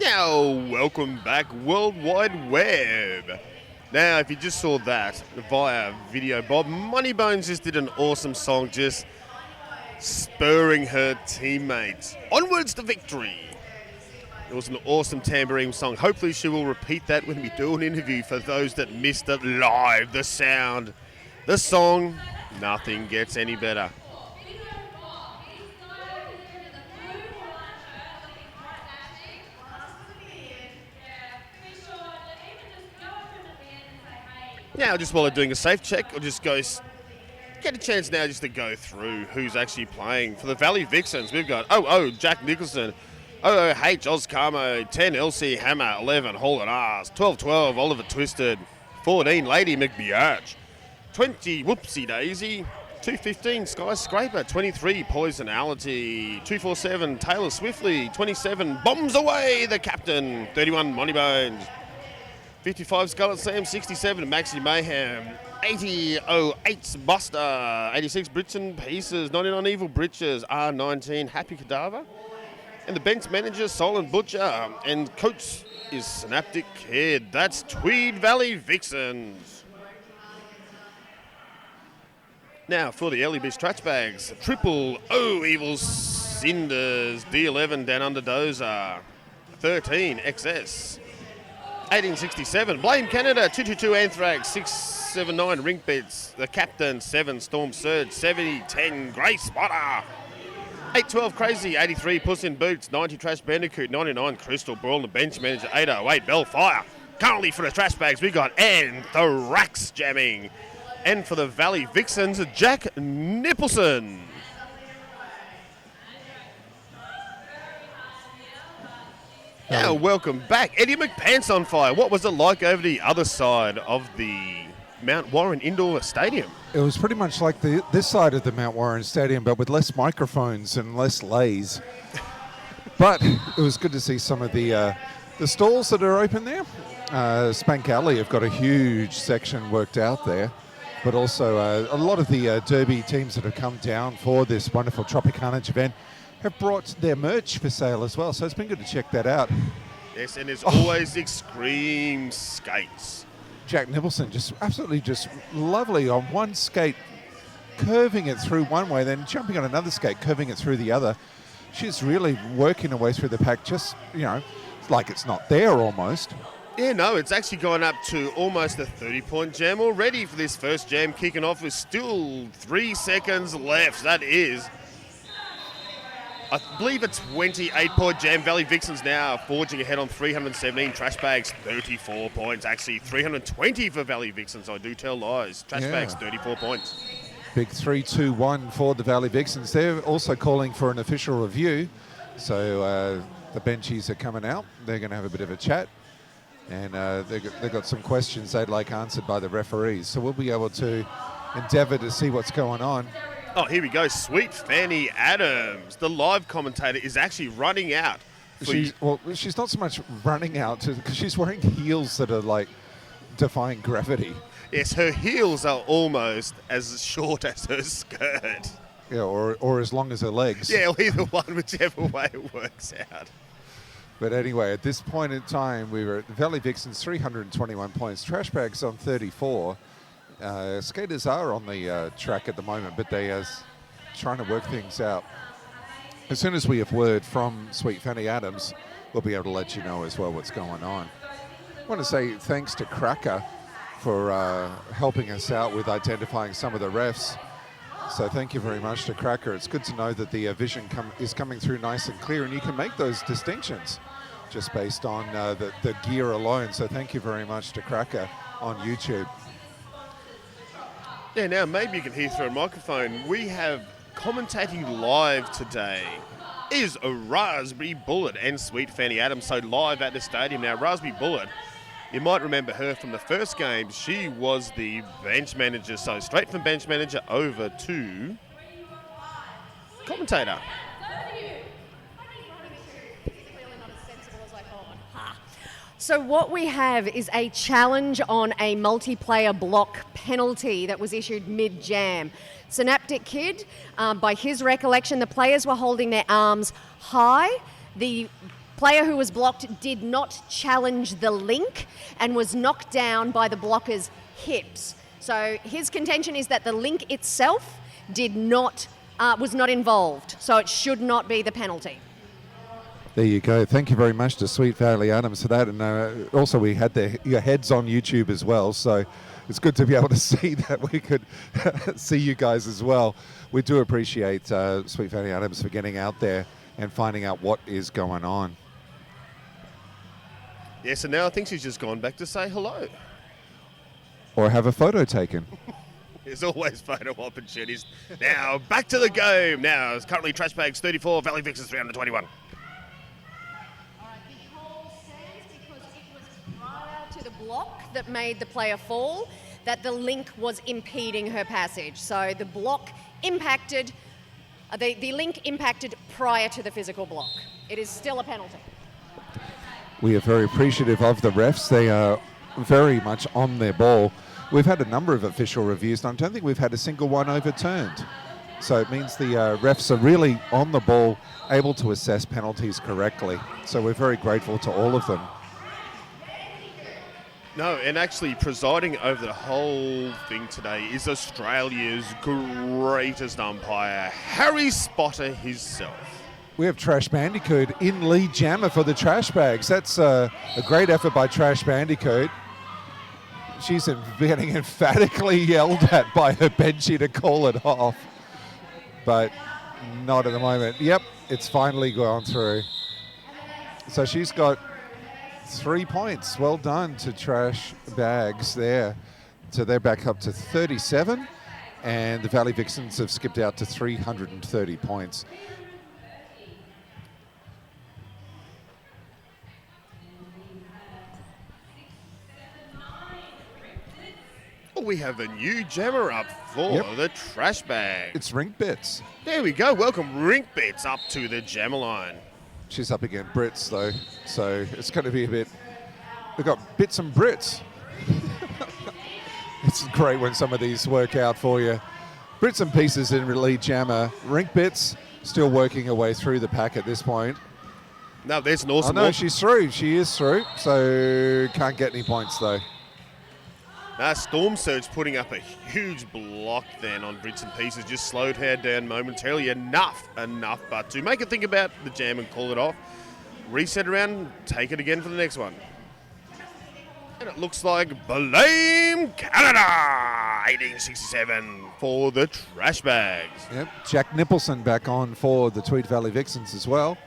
Now, welcome back, World Wide Web. Now, if you just saw that via video, Bob, Moneybones just did an awesome song just spurring her teammates onwards to victory. It was an awesome tambourine song. Hopefully she will repeat that when we do an interview for those that missed it live. The sound, the song, nothing gets any better. Now, just while they're doing a safe check, I'll just get a chance now just to go through who's actually playing. For the Valley Vixens, we've got Jack Nicholson, OOH Oz Carmo, 10 LC Hammer, 11 Holland R's, 12-12 Oliver Twisted, 14 Lady McBearch, 20 Whoopsie Daisy, 215 Skyscraper, 23 Poisonality, 247 Taylor Swiftly, 27 Bombs Away the Captain, 31 Moneybones, 55 Scarlet Sam, 67 Maxi Mayhem, 80 08's Buster, 86 Brits and Pieces, 99 Evil Britches, R19 Happy Cadaver, and the bench manager Solent Butcher, and coach is Synaptic Kid. That's Tweed Valley Vixens. Now for the Early Beach Trash Bags, Triple O Evil Cinders, D11 Down Under Dozer, 13 XS, 1867 Blame Canada, 222 Anthrax, 679 Rink Bits, the Captain, 7 Storm Surge, 7010 Grey Spotter, 812 Crazy, 83 Puss in Boots, 90 Trash Bandicoot, 99 Crystal Brawl, the bench manager, 808 Bellfire. Currently for the Trash Bags, we got Anthrax jamming. And for the Valley Vixens, Jack Nicholson. Now, welcome back. Eddie McPants on fire. What was it like over the other side of the Mount Warren Indoor Stadium? It was pretty much like this side of the Mount Warren Stadium, but with less microphones and less lays. But it was good to see some of the stalls that are open there. Spank Alley have got a huge section worked out there, but also a lot of the Derby teams that have come down for this wonderful Tropicarnage event have brought their merch for sale as well, so it's been good to check that out. Yes, and there's always extreme skates. Jack Nicholson just absolutely just lovely on one skate, curving it through one way, then jumping on another skate, curving it through the other. She's really working her way through the pack, just, like it's not there almost. Yeah, no, it's actually gone up to almost a 30-point jam already for this first jam, kicking off with still 3 seconds left. That is, I believe, a 28-point jam. Valley Vixens now forging ahead on 317. Trash Bags, 34 points. Actually, 320 for Valley Vixens. I do tell lies. Trash Bags, 34 points. Big 3-2-1 for the Valley Vixens. They're also calling for an official review. So the benchies are coming out. They're going to have a bit of a chat. And they've got some questions they'd like answered by the referees. So we'll be able to endeavour to see what's going on. Oh, here we go. Sweet Fanny Adams, the live commentator, is actually running out. She's not so much running out because she's wearing heels that are like defying gravity. Yes, her heels are almost as short as her skirt. Yeah, or as long as her legs. Yeah, either one, whichever way it works out. But anyway, at this point in time, we were at Valley Vixens, 321 points. Trash Bags on 34. Skaters are on the track at the moment, but they are trying to work things out. As soon as we have word from Sweet Fanny Adams, we'll be able to let you know as well what's going on. I want to say thanks to Cracker for helping us out with identifying some of the refs. So thank you very much to Cracker. It's good to know that the vision is coming through nice and clear, and you can make those distinctions just based on the gear alone. So thank you very much to Cracker on YouTube. Yeah, now maybe you can hear through a microphone. We have commentating live today is a Raspberry Bullet and Sweet Fanny Adams. So live at the stadium now. Raspberry Bullet, you might remember her from the first game. She was the bench manager. So straight from bench manager over to commentator. So what we have is a challenge on a multiplayer block penalty that was issued mid-jam. Synaptic Kid, by his recollection, the players were holding their arms high. The Player who was blocked did not challenge the link and was knocked down by the blocker's hips. So his contention is that the link itself was not involved, so it should not be the penalty. There you go. Thank you very much to Sweet Valley Adams for that. And also we had your heads on YouTube as well, so it's good to be able to see that we could see you guys as well. We do appreciate Sweet Valley Adams for getting out there and finding out what is going on. Yes, and now I think she's just gone back to say hello. Or have a photo taken. There's always photo opportunities. Now, back to the game. Now, it's currently Trash Bags 34, Valley Vixens 321. All right, the call stands because it was prior to the block that made the player fall that the link was impeding her passage. So the block impacted, the link impacted prior to the physical block. It is still a penalty. We are very appreciative of the refs. They are very much on their ball. We've had a number of official reviews, and I don't think we've had a single one overturned. So it means the refs are really on the ball, able to assess penalties correctly. So we're very grateful to all of them. No, and actually presiding over the whole thing today is Australia's greatest umpire, Harry Spotter himself. We have Trash Bandicoot in lead jammer for the Trash Bags. That's a great effort by Trash Bandicoot. She's getting emphatically yelled at by her benchie to call it off, but not at the moment. Yep, it's finally gone through. So she's got 3 points. Well done to Trash Bags there. So they're back up to 37, and the Valley Vixens have skipped out to 330 points. We have a new jammer up for the Trash Bag. It's Rink Bits. There we go. Welcome Rink Bits up to the jammer line. She's up against Brits though, so it's going to be a bit. We've got Bits and Brits. It's great when some of these work out for you. Brits and Pieces in lead jammer. Rink Bits still working her way through the pack at this point. No, there's an awesome. Oh no, she's through. She is through. So can't get any points though. Storm Surge putting up a huge block then on Brits and Pieces, just slowed her down momentarily. Enough, but to make her think about the jam and call it off. Reset around, take it again for the next one. And it looks like Blame Canada, 1867 for the Trash Bags. Yep, Jack Nicholson back on for the Tweed Valley Vixens as well.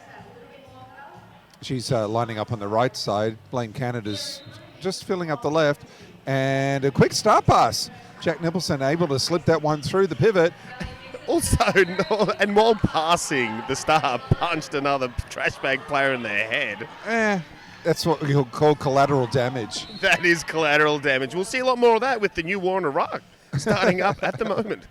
She's lining up on the right side. Blame Canada's just filling up the left. And a quick start pass. Jack Nicholson able to slip that one through the pivot. Also, and while passing, the star punched another Trash Bag player in their head. That's what you'll call collateral damage. That is collateral damage. We'll see a lot more of that with the new war in Iraq starting up at the moment.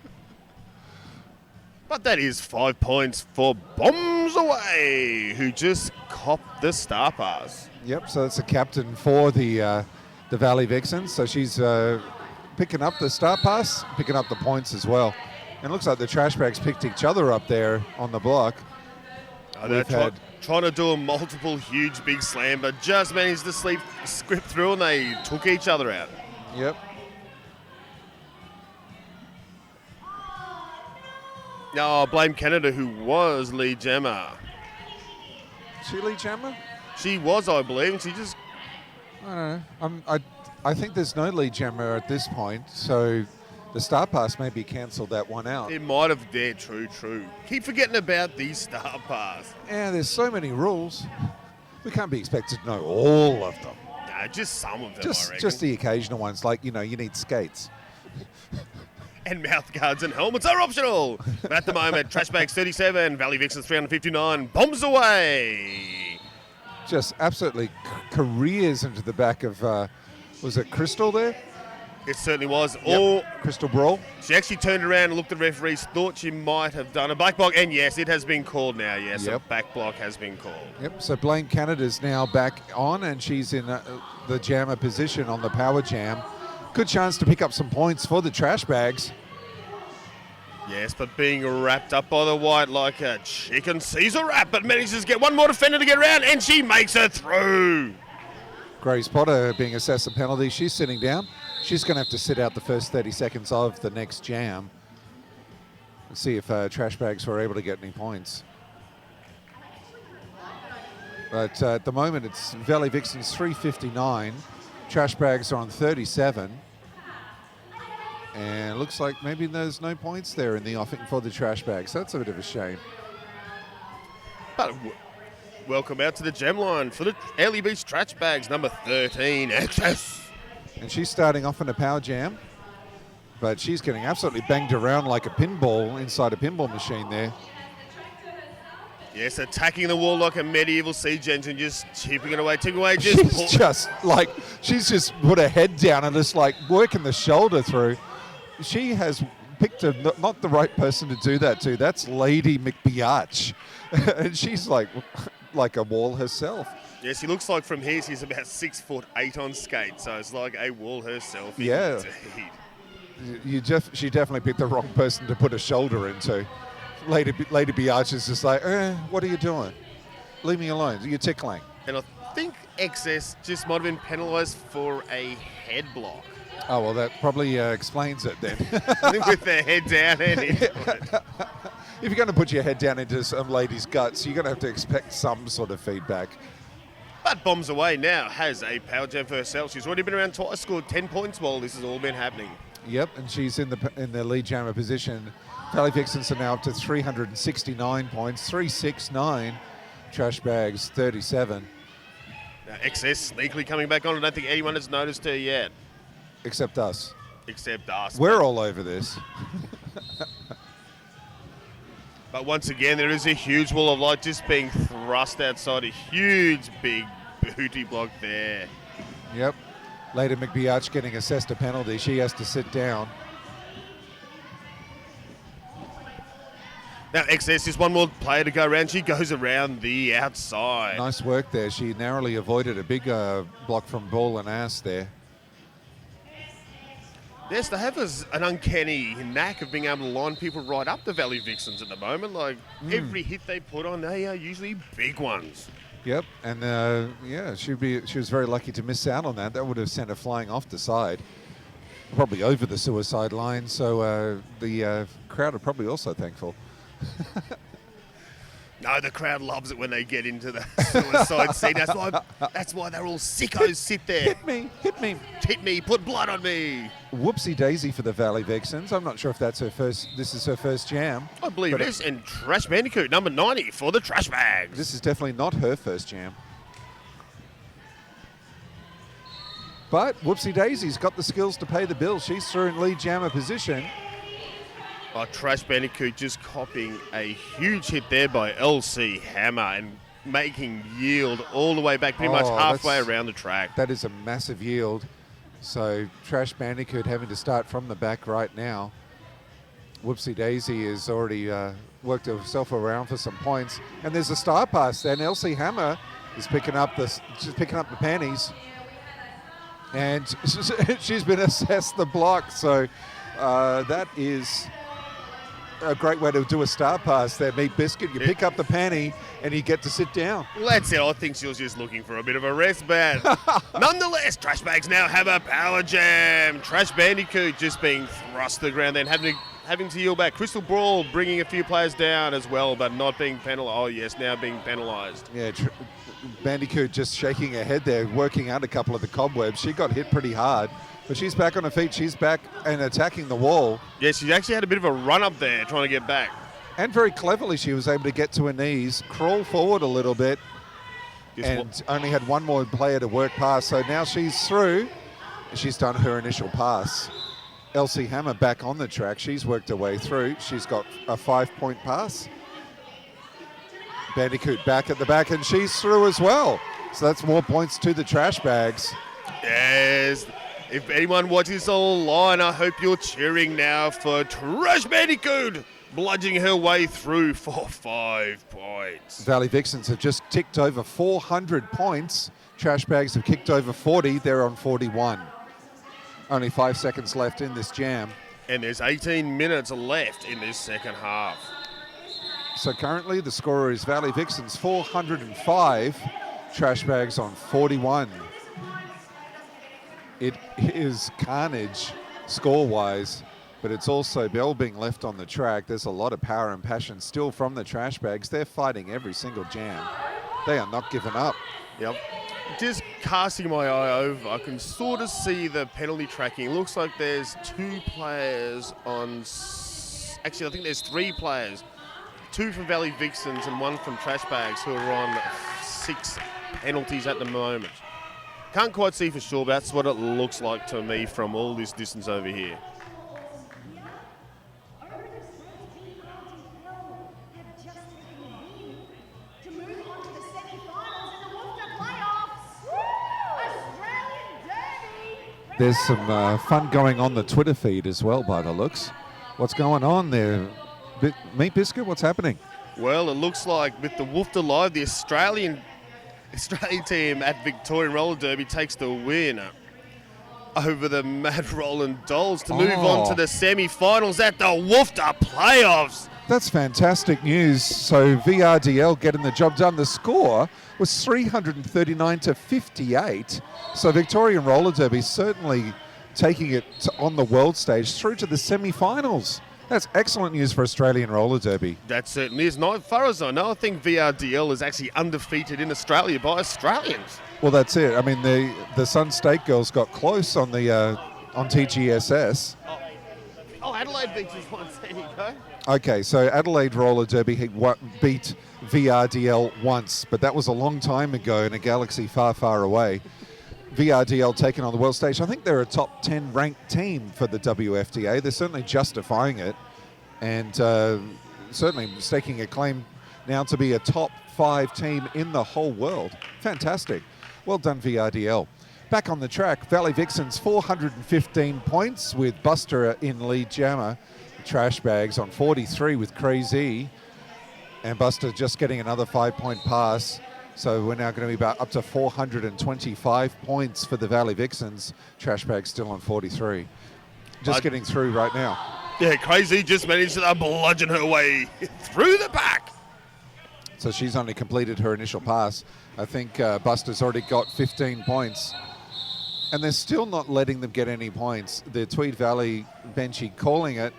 But that is 5 points for Bombs Away, who just copped the star pass. Yep, so that's a captain for the Valley Vixens. So she's picking up the star pass, picking up the points as well. And it looks like the Trash Bags picked each other up there on the block. They're trying to do a multiple huge big slam, but just managed to script through and they took each other out. Yep. Now, Blame Canada, who was lead jammer. She lead jammer? She was, I believe, and she just... I don't know. I think there's no lead jammer at this point, so the star pass maybe cancelled that one out. It might have. There, true. Keep forgetting about these star pass. Yeah, there's so many rules. We can't be expected to know all of them. No, just some of them, I reckon. Just the occasional ones, like, you need skates. And mouth guards and helmets are optional. But at the moment, Trash Bags 37, Valley Vixens 359, Bombs Away. Just absolutely careers into the back of, was it Crystal there? It certainly was. Yep. Crystal Brawl. She actually turned around and looked at the referees, thought she might have done a back block, and yes, it has been called now. Yes, a back block has been called. Yep, so Blame Canada's now back on, and she's in the jammer position on the power jam. Good chance to pick up some points for the Trash Bags. Yes, but being wrapped up by the white like a chicken Caesar wrap, but manages to get one more defender to get around, and she makes it through. Grace Potter being assessed a penalty. She's sitting down. She's going to have to sit out the first 30 seconds of the next jam. Let's see if Trash Bags were able to get any points. But at the moment, it's Valley Vixens 359. Trash Bags are on 37. And it looks like maybe there's no points there in the offing for the Trash Bags. That's a bit of a shame. But welcome out to the gem line for the Early Beach Trash Bags, number 13, Access. And she's starting off in a power jam. But she's getting absolutely banged around like a pinball inside a pinball machine there. Yes, attacking the wall like a medieval siege engine, just chipping it away, She's just put her head down and just like working the shoulder through. She has picked not the right person to do that to. That's Lady McBiatch. And she's like a wall herself. Yes, she looks like from here she's about 6'8" on skates, so it's like a wall herself. Yeah. She definitely picked the wrong person to put a shoulder into. Lady Biatch is just like, what are you doing? Leave me alone. You're tickling. And I think Excess just might have been penalised for a head block. Oh, well, that probably explains it then. With their head down and into it. If you're going to put your head down into some lady's guts, you're going to have to expect some sort of feedback. But Bombs Away now has a power jam for herself. She's already been around twice, scored 10 points while this has all been happening. Yep, and she's in the lead jammer position. Valley Vixens are now up to 369 points, 369. Trash Bags, 37. Now, Excess sneakily coming back on. I don't think anyone has noticed her yet. Except us. Except us. We're all over this. But once again, there is a huge wall of light just being thrust outside. A huge, big booty block there. Yep. Lady McBiatch getting assessed a penalty. She has to sit down. Now, Excess is one more player to go around. She goes around the outside. Nice work there. She narrowly avoided a big block from Ball and Ass there. Yes, they have an uncanny knack of being able to line people right up the Valley Vixens at the moment. Like, every hit they put on, they are usually big ones. Yep, and yeah, she was very lucky to miss out on that. That would have sent her flying off the side, probably over the suicide line. So the crowd are probably also thankful. No, the crowd loves it when they get into the suicide scene. That's why they're all sickos sit there. Hit me, hit me, put blood on me. Whoopsie daisy for the Valley Vixens. I'm not sure if that's her first. This is her first jam. I believe it is. And Trash Bandicoot, number 90 for the Trash Bags. This is definitely not her first jam. But Whoopsie Daisy's got the skills to pay the bill. She's through in lead jammer position. Oh, Trash Bandicoot just copying a huge hit there by LC Hammer and making yield all the way back, pretty much halfway around the track. That is a massive yield. So Trash Bandicoot having to start from the back right now. Whoopsie Daisy has already worked herself around for some points. And there's a star pass there. And LC Hammer is picking up the panties. And she's been assessed the block. So that is a great way to do a star pass there, Meat Biscuit. You pick up the panty and you get to sit down. Well, that's it. I think she was just looking for a bit of a rest, but nonetheless, Trash Bags now have a power jam. Trash Bandicoot just being thrust to the ground, then having to yield back. Crystal Brawl bringing a few players down as well, but not being penalised. Oh, yes, now being penalised. Yeah, Bandicoot just shaking her head there, working out a couple of the cobwebs. She got hit pretty hard. But she's back on her feet. She's back and attacking the wall. Yeah, she actually had a bit of a run up there trying to get back. And very cleverly, she was able to get to her knees, crawl forward a little bit, and only had one more player to work past. So now she's through. She's done her initial pass. LC Hammer back on the track. She's worked her way through. She's got a 5-point pass. Bandicoot back at the back, and she's through as well. So that's more points to the Trash Bags. Yes. If anyone watches this online, I hope you're cheering now for Trash Bandicoot bludgeoning her way through for 5 points. Valley Vixens have just ticked over 400 points. Trash Bags have kicked over 40. They're on 41. Only 5 seconds left in this jam. And there's 18 minutes left in this second half. So currently the score is Valley Vixens 405, Trash Bags on 41. It is carnage score-wise, but it's also Bell being left on the track. There's a lot of power and passion still from the Trash Bags. They're fighting every single jam. They are not giving up. Yep. Just casting my eye over, I can sort of see the penalty tracking. It looks like there's 2 players on... Actually, I think there's 3 players. 2 from Valley Vixens and 1 from Trash Bags who are on 6 penalties at the moment. Can't quite see for sure, but that's what it looks like to me from all this distance over here. There's some fun going on the Twitter feed as well, by the looks. What's going on there? Meat Biscuit, what's happening? Well, it looks like with the Woofta Live, the Australian team at Victorian Roller Derby takes the win over the Mad Roland Dolls to move on to the semi-finals at the Woofta Playoffs. That's fantastic news. So VRDL getting the job done. The score was 339 to 58. So Victorian Roller Derby certainly taking it on the world stage through to the semi-finals. That's excellent news for Australian Roller Derby. That certainly is. As far as I know, I think VRDL is actually undefeated in Australia by Australians. Well, that's it. I mean, the Sun State girls got close on the on TGSS. Oh, Adelaide beats us once. There you go. Okay, so Adelaide Roller Derby beat VRDL once, but that was a long time ago in a galaxy far, far away. VRDL taken on the world stage. I think they're a top 10 ranked team for the WFDA. They're certainly justifying it and certainly staking a claim now to be a top 5 team in the whole world. Fantastic. Well done, VRDL. Back on the track, Valley Vixens 415 points with Buster in lead jammer. Trash Bags on 43 with Crazy. And Buster just getting another 5-point pass. So we're now going to be about up to 425 points for the Valley Vixens. Trash Bags still on 43. Just getting through right now. Yeah, Crazy just managed to bludgeon her way through the pack. So she's only completed her initial pass. I think Buster's already got 15 points. And they're still not letting them get any points. The Tweed Valley benchy calling it.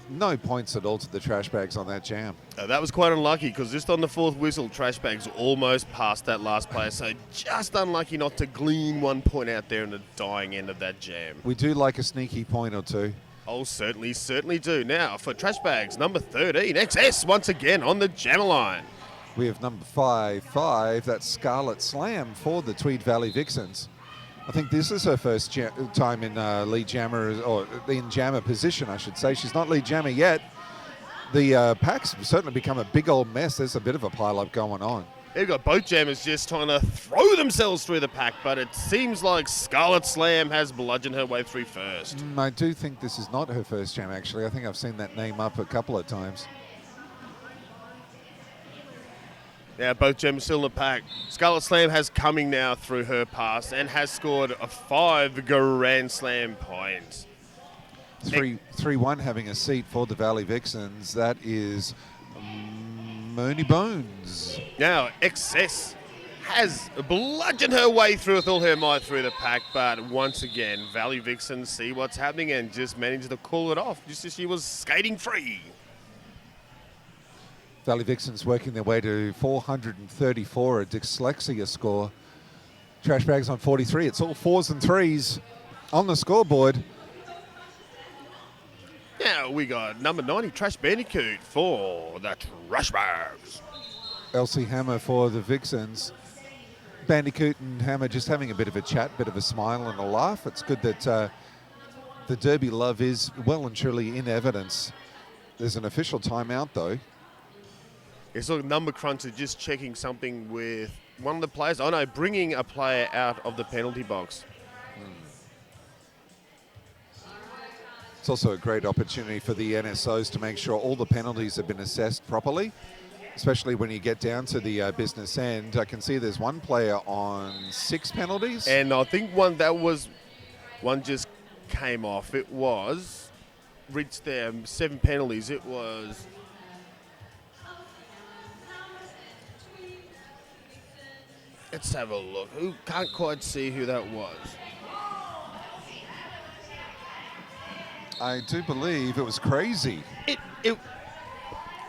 No points at all to the Trash Bags on that jam. That was quite unlucky because just on the 4th whistle, Trash Bags almost passed that last player. So just unlucky not to glean 1 point out there in the dying end of that jam. We do like a sneaky point or two. Oh, certainly do. Now for Trash Bags, number 13, XS once again on the jammer line. We have number 5, that's Scarlet Slam for the Tweed Valley Vixens. I think this is her first time in lead jammer, or in jammer position, I should say. She's not lead jammer yet. The pack's certainly become a big old mess. There's a bit of a pile-up going on. They've got both jammers just trying to throw themselves through the pack, but it seems like Scarlet Slam has bludgeoned her way through first. I do think this is not her first jam, actually. I think I've seen that name up a couple of times. Now both gems still in the pack. Scarlet Slam has coming now through her pass and has scored a 5 Grand Slam points. 3-1 having a seat for the Valley Vixens. That is Mooney Bones. Now XS has bludgeoned her way through with all her might through the pack, but once again Valley Vixens see what's happening and just managed to call it off just as she was skating free. Valley Vixens working their way to 434, a dyslexia score. Trash Bags on 43. It's all 4s and 3s on the scoreboard. Now we got number 90, Trash Bandicoot for the Trash Bags. Elsie Hammer for the Vixens. Bandicoot and Hammer just having a bit of a chat, bit of a smile and a laugh. It's good that the Derby love is well and truly in evidence. There's an official timeout though. It's like number cruncher just checking something with one of the players. Oh no, bringing a player out of the penalty box. It's also a great opportunity for the NSOs to make sure all the penalties have been assessed properly, especially when you get down to the business end. I can see there's one player on 6 penalties. And I think one just came off. It was reached their 7 penalties. It was... Let's have a look. Who can't quite see who that was. I do believe it was Crazy.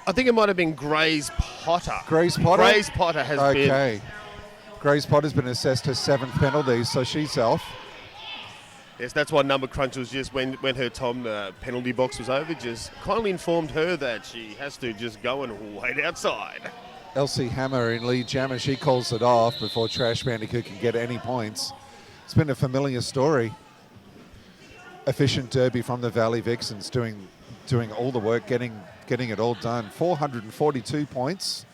I think it might have been Grace Potter. Grace Potter? Grace Potter has been... Okay. Grace Potter's been assessed her 7th penalty, so she's off. Yes, that's why Number Crunch was just when her time the penalty box was over, just kindly informed her that she has to just go and wait outside. Elsie Hammer in lead jammer, she calls it off before Trash Bandicoot can get any points. It's been a familiar story. Efficient derby from the Valley Vixens, doing all the work, getting it all done. 442 points.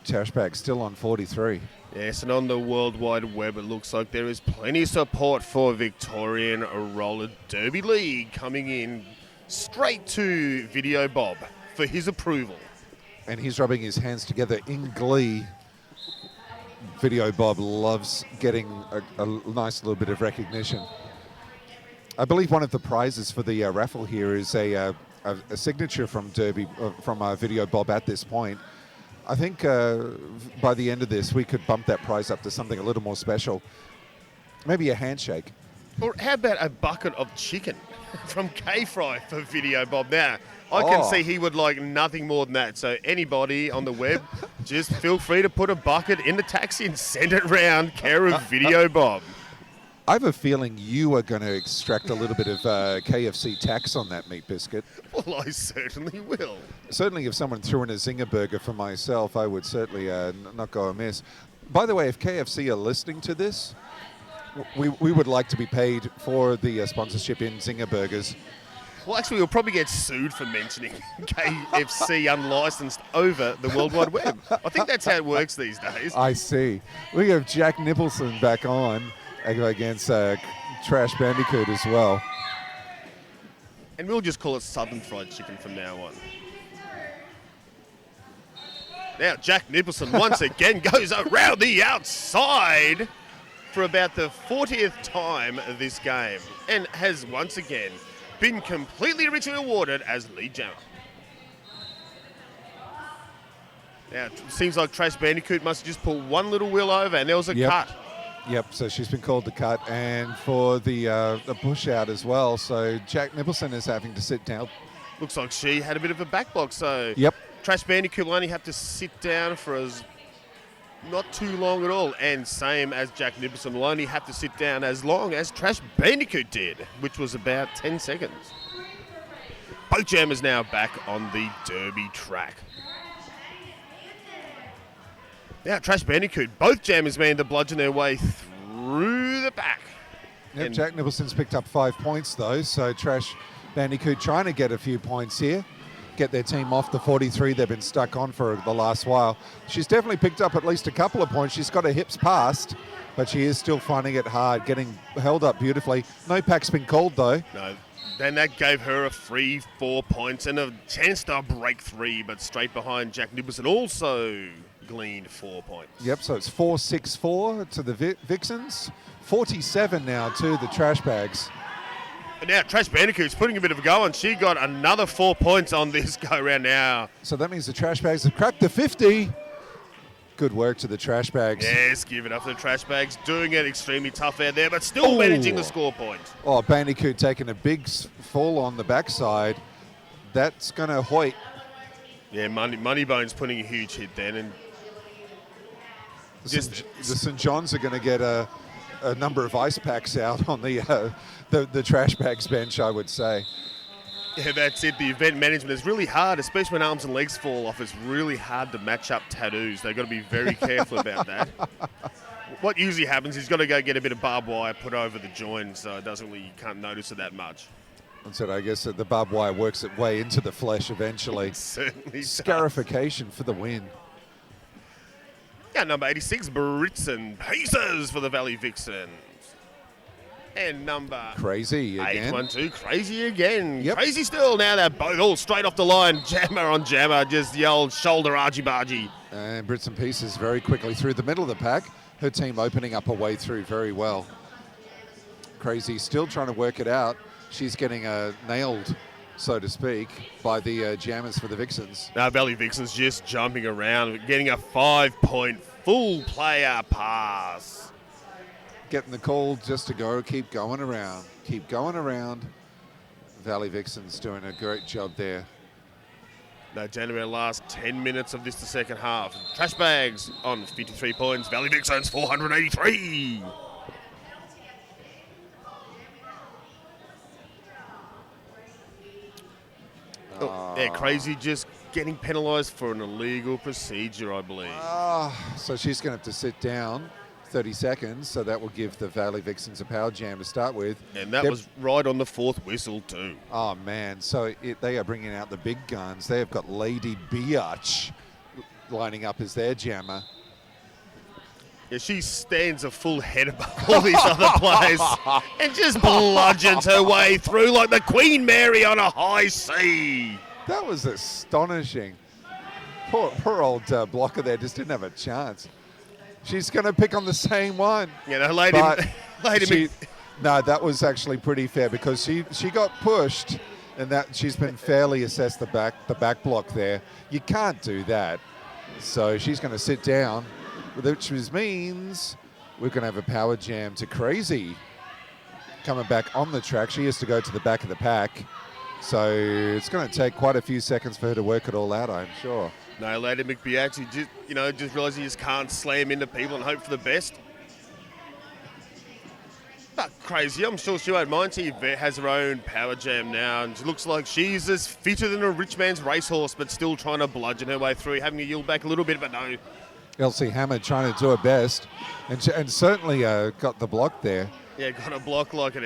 Trashbag still on 43. Yes, and on the World Wide Web, it looks like there is plenty of support for Victorian Roller Derby League coming in straight to Video Bob for his approval. And he's rubbing his hands together in glee. Video Bob loves getting a nice little bit of recognition. I believe one of the prizes for the raffle here is a signature from Derby, from Video Bob at this point. I think by the end of this, we could bump that prize up to something a little more special. Maybe a handshake. Or how about a bucket of chicken from K-Fry for Video Bob? Now, I can see he would like nothing more than that. So anybody on the web, just feel free to put a bucket in the taxi and send it round, care of Video Bob. I have a feeling you are going to extract a little bit of KFC tax on that meat biscuit. Well, I certainly will. Certainly if someone threw in a Zinger burger for myself, I would certainly not go amiss. By the way, if KFC are listening to this, we would like to be paid for the sponsorship in Zinger burgers. Well, actually, we'll probably get sued for mentioning KFC unlicensed over the World Wide Web. I think that's how it works these days. I see. We have Jack Nicholson back on against Trash Bandicoot as well. And we'll just call it Southern Fried Chicken from now on. Now, Jack Nicholson once again goes around the outside for about the 40th time this game and has once again been completely richly awarded as lead jammer. Now, it seems like Trash Bandicoot must have just pulled one little wheel over and there was a cut. Yep, so she's been called to cut, and for the push out as well. So Jack Nicholson is having to sit down. Looks like she had a bit of a back block, so yep. Trash Bandicoot will only have to sit down for not too long at all, and same as Jack Nicholson will only have to sit down as long as Trash Bandicoot did, which was about 10 seconds. Both jammers now back on the derby track. Now, Trash Bandicoot, both jammers managed to bludgeon their way through the back. Yep, Jack Nicholson's picked up 5 points, though, so Trash Bandicoot trying to get a few points here, get their team off the 43 they've been stuck on for the last while. She's definitely picked up at least a couple of points. She's got her hips passed, but she is still finding it hard, getting held up beautifully. No pack's been called, though. No, then that gave her a free 4 points and a chance to break 3, but straight behind Jack Nicholson also gleaned 4 points. Yep, so it's 4-6-4 to the Vixens, 47 now to the Trash Bags. And now Trash Bandicoot's putting a bit of a go on. She got another 4 points on this go round now. So that means the Trash Bags have cracked the 50. Good work to the Trash Bags. Yes, give it up to the Trash Bags. Doing it extremely tough out there, but still managing the score point. Oh, Bandicoot taking a big fall on the backside. That's going to hoit. Yeah, Moneybone's putting a huge hit then. And the St. John's are going to get a number of ice packs out on the Trash Bags bench, I would say. Yeah, that's it. The event management is really hard, especially when arms and legs fall off. It's really hard to match up tattoos. They've got to be very careful about that. What usually happens is you've got to go get a bit of barbed wire put over the joint, so it doesn't really, you can't notice it that much. That's it. I guess the barbed wire works its way into the flesh eventually. It certainly Scarification for the win. Yeah, number 86, Brits and Pieces for the Valley Vixens. And number Crazy again. 812, Crazy again. Yep. Crazy still. Now they're both all straight off the line. Jammer on jammer, just the old shoulder argy-bargy. And Brits and Pieces very quickly through the middle of the pack. Her team opening up a way through very well. Crazy still trying to work it out. She's getting nailed so to speak, by the jammers for the Vixens. Now Valley Vixens just jumping around, getting a 5-point full player pass. Getting the call just to go, keep going around. Keep going around. Valley Vixens doing a great job there. Now January last 10 minutes of this the second half. Trash bags on 53 points. Valley Vixens 483. Yeah, Crazy just getting penalised for an illegal procedure, I believe. So she's going to have to sit down 30 seconds, so that will give the Valley Vixens a power jam to start with. And that was right on the fourth whistle too. Oh, man. So they are bringing out the big guns. They have got Lady Biatch lining up as their jammer. Yeah, she stands a full head above all these other players and just bludgeons her way through like the Queen Mary on a high sea. That was astonishing. Poor old blocker there just didn't have a chance. She's going to pick on the same one. Yeah, no, Lady No, that was actually pretty fair because she got pushed, and that she's been fairly assessed the back block there. You can't do that. So she's going to sit down, which means we're going to have a power jam to Crazy coming back on the track. She has to go to the back of the pack. So it's going to take quite a few seconds for her to work it all out, I'm sure. No, Lady McBeax, just realised you just can't slam into people and hope for the best. But Crazy, I'm sure she won't mind. She has her own power jam now, and she looks like she's as fitter than a rich man's racehorse, but still trying to bludgeon her way through, having to yield back a little bit, but no. Elsie Hammer trying to do her best, and certainly got the block there. Yeah, got a block like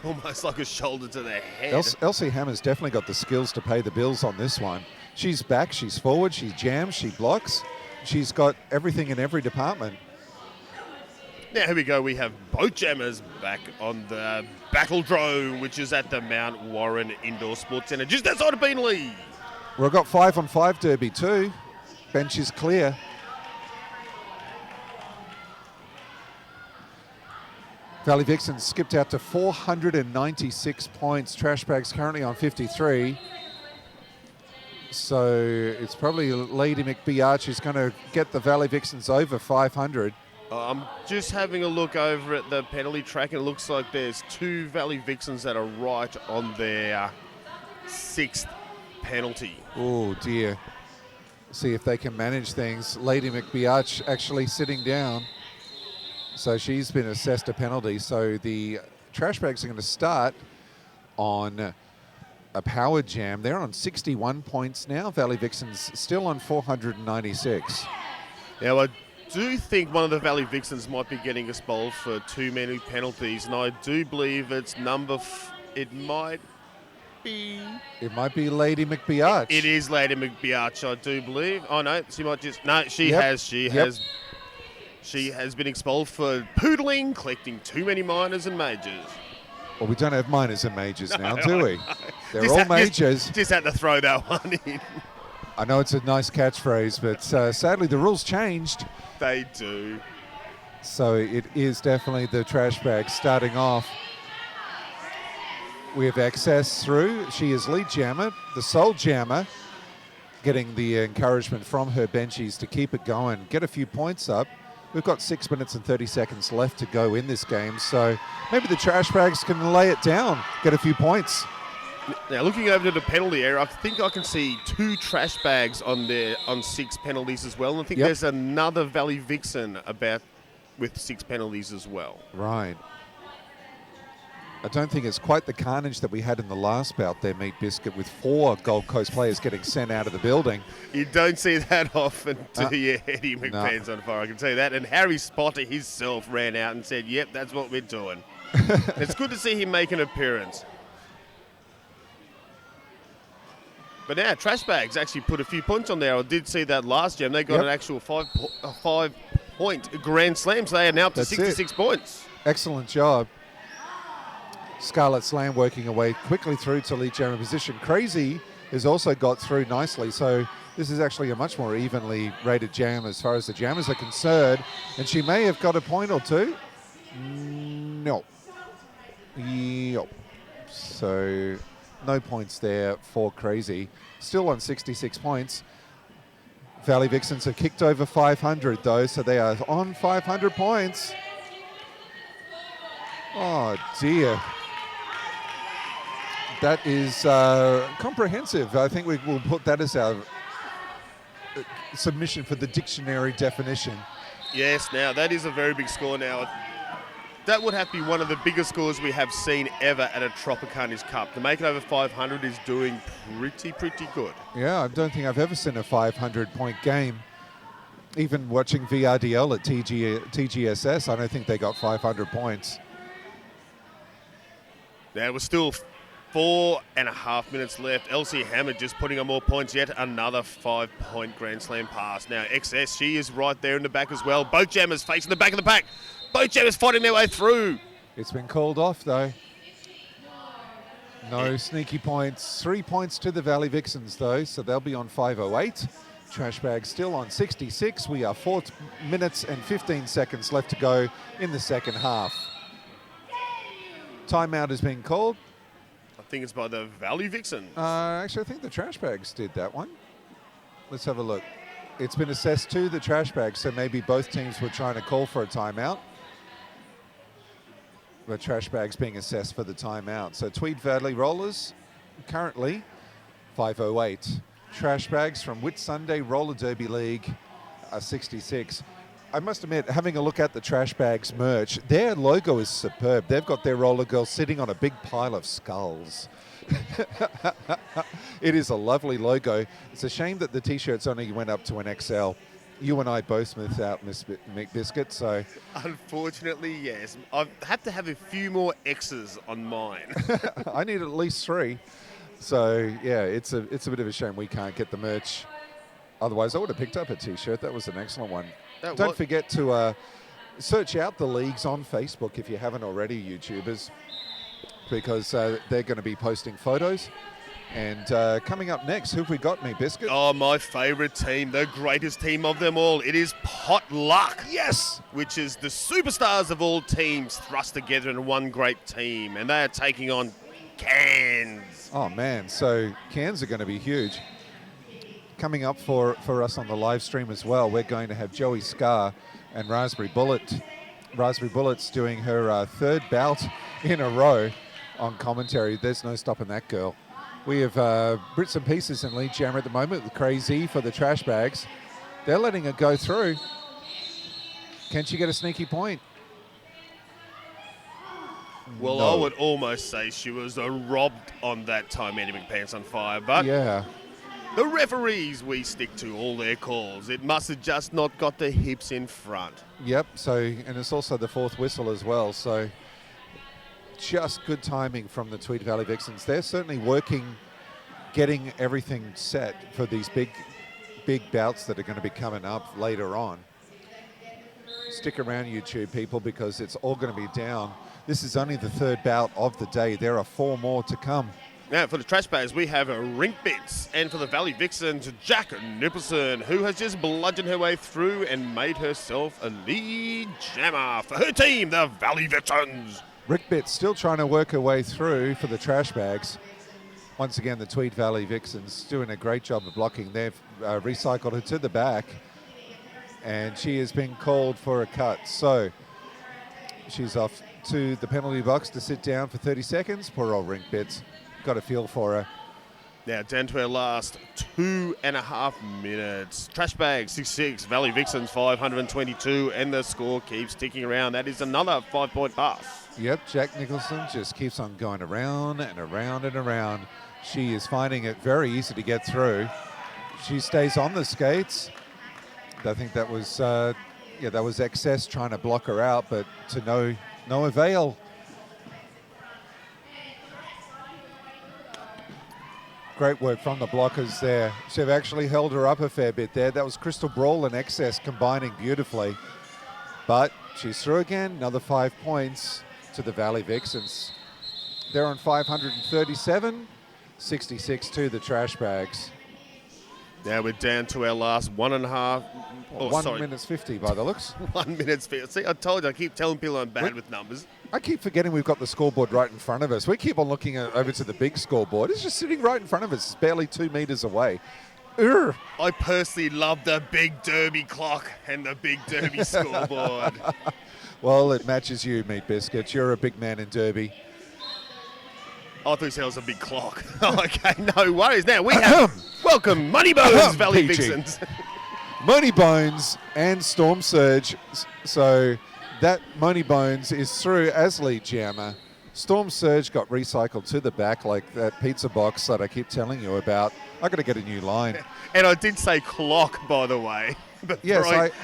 almost like a shoulder to the head. Elsie Hammer's definitely got the skills to pay the bills on this one. She's back, she's forward, she jams, she blocks. She's got everything in every department. Now, here we go. We have both jammers back on the Battle Drome, which is at the Mount Warren Indoor Sports Centre, just outside of Beanley. We've got 5-on-5 derby too. Bench is clear. Valley Vixen skipped out to 496 points. Trash Bags currently on 53. So it's probably Lady McBeach who's going to get the Valley Vixens over 500. I'm just having a look over at the penalty track, and it looks like there's two Valley Vixens that are right on their sixth penalty. Oh, dear. See if they can manage things. Lady McBeach actually sitting down. So she's been assessed a penalty. So the Trash Bags are going to start on a power jam. They're on 61 points now. Valley Vixens still on 496. Now, I do think one of the Valley Vixens might be getting expelled for too many penalties, and I do believe it's it might be Lady McBeach. It is Lady McBeach, I do believe. Oh no, she might just She has been expelled for poodling, collecting too many minors and majors. Well, we don't have minors and majors now, do we? They're Just all had- majors. Just had to throw that one in. I know it's a nice catchphrase, but sadly the rules changed. They do. So it is definitely the Trash Bag starting off. We have access through. She is lead jammer, the sole jammer, getting the encouragement from her benchies to keep it going, get a few points up. We've got 6 minutes and 30 seconds left to go in this game, so maybe the Trash Bags can lay it down, get a few points. Now, looking over to the penalty area, I think I can see two Trash Bags on 6 penalties as well. And I think there's another Valley Vixen with 6 penalties as well. Right. I don't think it's quite the carnage that we had in the last bout there, Meat Biscuit, with 4 Gold Coast players getting sent out of the building. You don't see that often, do you? Eddie McMahon's on fire, I can tell you that. And Harry Spotter himself ran out and said, yep, that's what we're doing. It's good to see him make an appearance. But now, Trash Bags actually put a few points on there. I did see that last jam. They got an actual 5-point grand slam, so they are now up to 66 points. Excellent job. Scarlet Slam working away quickly through to lead jammer position. Crazy has also got through nicely, so this is actually a much more evenly rated jam as far as the jammers are concerned. And she may have got a point or two. No. Yep. So No points there for Crazy. Still on 66 points. Valley Vixens have kicked over 500 though, so they are on 500 points. Oh dear. That is comprehensive. I think we will put that as our submission for the dictionary definition. Yes, now that is a very big score now. That would have to be one of the biggest scores we have seen ever at a Tropicarnage Cup. To make it over 500 is doing pretty good. Yeah, I don't think I've ever seen a 500-point game. Even watching VRDL at TGSS, I don't think they got 500 points. There was still 4.5 minutes left. Elsie Hammond just putting on more points. Yet another 5-point Grand Slam pass. Now XS, she is right there in the back as well. Both jammers facing the back of the pack. Both jammers fighting their way through. It's been called off though. No sneaky points. 3 points to the Valley Vixens though, so they'll be on 508. Trash bag still on 66. We are 4 minutes and 15 seconds left to go in the second half. Timeout has been called. I think it's by the Valley Vixens. Actually, I think the trash bags did that one. Let's have a look. It's been assessed to the trash bags, so maybe both teams were trying to call for a timeout. The trash bags being assessed for the timeout. So Tweed Valley Rollers, currently 508. Trash bags from Whitsunday Roller Derby League are 66. I must admit, having a look at the trash bags merch, their logo is superb. They've got their roller girl sitting on a big pile of skulls. It is a lovely logo. It's a shame that the t-shirts only went up to an XL. You and I both missed out, Miss McBiscuit, so... Unfortunately, yes. I've had to have a few more X's on mine. I need at least 3. So, yeah, it's a bit of a shame we can't get the merch. Otherwise, I would have picked up a t-shirt. That was an excellent one. Don't forget to search out the leagues on Facebook if you haven't already, YouTubers, because they're going to be posting photos. And coming up next, who have we got, me biscuit? Oh, my favourite team, the greatest team of them all. It is Potluck. Yes! Which is the superstars of all teams thrust together in one great team. And they are taking on Cairns. Oh, man. So Cairns are going to be huge. Coming up for us on the live stream as well, we're going to have Joey Scar and Raspberry Bullet. Raspberry Bullet's doing her third bout in a row on commentary. There's no stopping that girl. We have Brits and Pieces in lead jammer at the moment with Crazy for the trash bags. They're letting it go through. Can she get a sneaky point? Well, No. I would almost say she was robbed on that time, Eddie McPants on fire. But Yeah. the referees, we stick to all their calls. It must have just not got the hips in front. Yep. So, and it's also the fourth whistle as well. So, just good timing from the Tweed Valley Vixens. They're certainly working, getting everything set for these big bouts that are going to be coming up later on. Stick around, YouTube people, because it's all going to be down. This is only the third bout of the day. There are 4 more to come. Now, for the trash bags, we have Rink Bits. And for the Valley Vixens, Jack Nicholson, who has just bludgeoned her way through and made herself a lead jammer for her team, the Valley Vixens. Rick Bitt still trying to work her way through for the trash bags. Once again, the Tweed Valley Vixens doing a great job of blocking. They've recycled her to the back, and she has been called for a cut. So she's off to the penalty box to sit down for 30 seconds. Poor old Rink Bits. Got a feel for her. Now down to our last 2.5 minutes. Trash bags 66, Valley Vixens 522, and the score keeps ticking around. That is another 5-point pass. Yep, Jack Nicholson just keeps on going around and around and around. She is finding it very easy to get through. She stays on the skates. I think that was that was excess trying to block her out, but to no avail. Great work from the blockers there. They've actually held her up a fair bit there. That was Crystal Brawl and Excess combining beautifully. But she's through again, another 5 points to the Valley Vixens. They're on 537, 66 to the trash bags. Now we're down to our last 1.5. Oh, 1 minute 50 by the looks. 1 minute 50. See, I told you, I keep telling people I'm bad with numbers. I keep forgetting we've got the scoreboard right in front of us. We keep on looking over to the big scoreboard. It's just sitting right in front of us. It's barely 2 meters away. Urgh. I personally love the big derby clock and the big derby scoreboard. Well, it matches you, Meat Biscuits. You're a big man in derby. I thought you said it was a big clock. Okay, no worries. Now we have welcome Money Bones Valley PG. Vixens. Money Bones and Storm Surge. So that Money Bones is through as lead jammer. Storm Surge got recycled to the back like that pizza box that I keep telling you about. I got to get a new line. And I did say clock, by the way,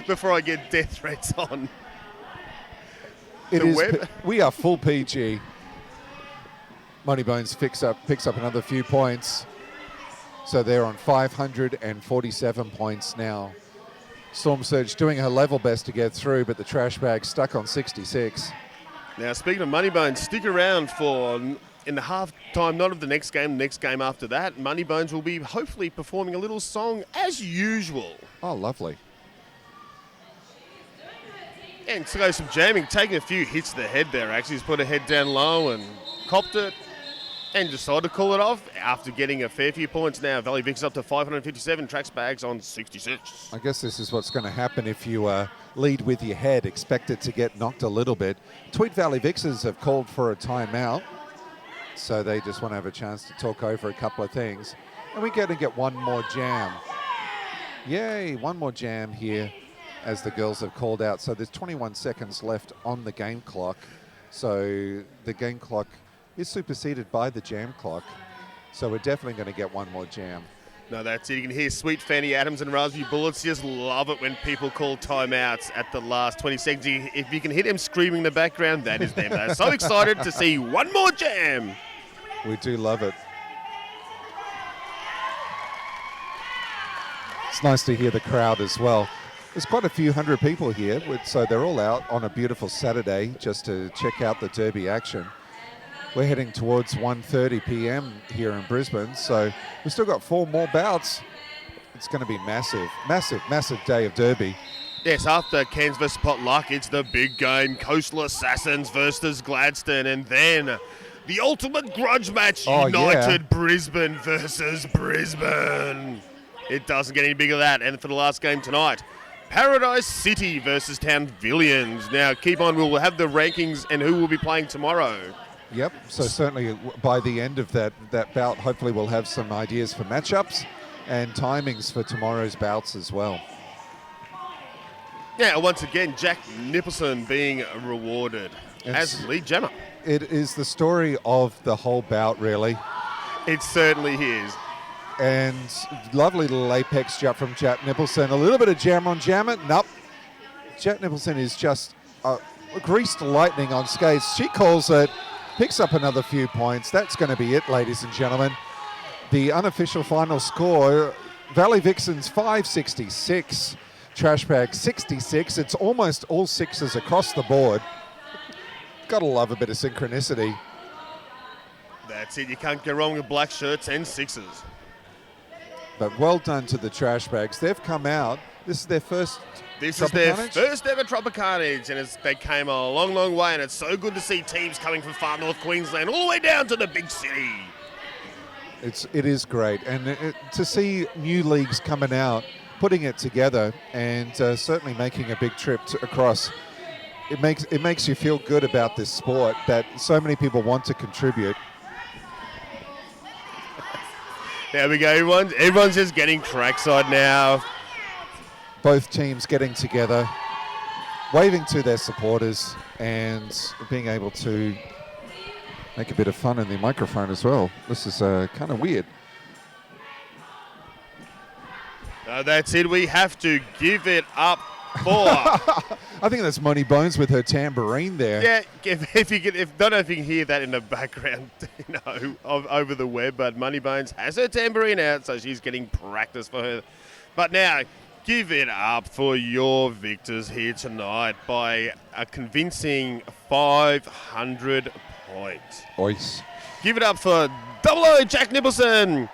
before I get death threats on. We are full PG. Money Bones picks up another few points. So they're on 547 points now. Storm Surge doing her level best to get through, but the trash bag stuck on 66. Now, speaking of Money Bones, stick around for in the half-time, not of the next game after that. Money Bones will be hopefully performing a little song as usual. Oh, lovely. And to go some jamming, taking a few hits to the head there, actually. He's put her head down low and copped it and decided to call it off after getting a fair few points now. Valley Vix up to 557, tracks bags on 66. I guess this is what's going to happen if you lead with your head. Expect it to get knocked a little bit. Tweed Valley Vixers have called for a timeout, so they just want to have a chance to talk over a couple of things. And we're going to get one more jam. Yay, one more jam here as the girls have called out. So there's 21 seconds left on the game clock. So the game clock is superseded by the jam clock. So we're definitely going to get one more jam. No, that's it. You can hear Sweet Fanny Adams and Raspberry Bullets just love it when people call timeouts at the last 20 seconds. If you can hear them screaming in the background, that is them. They're so excited to see one more jam. We do love it. It's nice to hear the crowd as well. There's quite a few hundred people here, so they're all out on a beautiful Saturday just to check out the Derby action. We're heading towards 1:30 p.m. here in Brisbane, so we've still got 4 more bouts. It's going to be massive, massive, massive day of Derby. Yes, after Cairns vs Potluck, it's the big game, Coastal Assassins versus Gladstone, and then the ultimate grudge match, United Brisbane versus Brisbane. It doesn't get any bigger than that. And for the last game tonight, Paradise City versus Townvillians. Now, keep on, we'll have the rankings and who will be playing tomorrow. Yep, so certainly by the end of that bout, hopefully we'll have some ideas for matchups and timings for tomorrow's bouts as well. Yeah, once again, Jack Nicholson being rewarded as lead jammer. It is the story of the whole bout, really. It certainly is. And lovely little apex jump from Jack Nicholson. A little bit of jam on jammer. Nope. Jack Nicholson is just greased lightning on skates. She calls it. Picks up another few points. That's going to be it, ladies and gentlemen. The unofficial final score, Valley Vixens 566, Trash Bag 66. It's almost all sixes across the board. Gotta love a bit of synchronicity. That's it. You can't go wrong with black shirts and sixes. But well done to the Trash Bags. They've come out. This is their first ever Tropicarnage, and they came a long, long way, and it's so good to see teams coming from far north Queensland all the way down to the big city. It is great, and to see new leagues coming out, putting it together, and certainly making a big trip across, it makes you feel good about this sport that so many people want to contribute. There we go, everyone's just getting trackside now. Both teams getting together, waving to their supporters, and being able to make a bit of fun in the microphone as well. This is kind of weird. That's it. We have to give it up for. I think that's Money Bones with her tambourine there. Yeah, if don't know if you can hear that in the background, over the web, but Money Bones has her tambourine out, so she's getting practice for her. But now, give it up for your victors here tonight by a convincing 500 points. Ois. Give it up for 00 Jack Nicholson,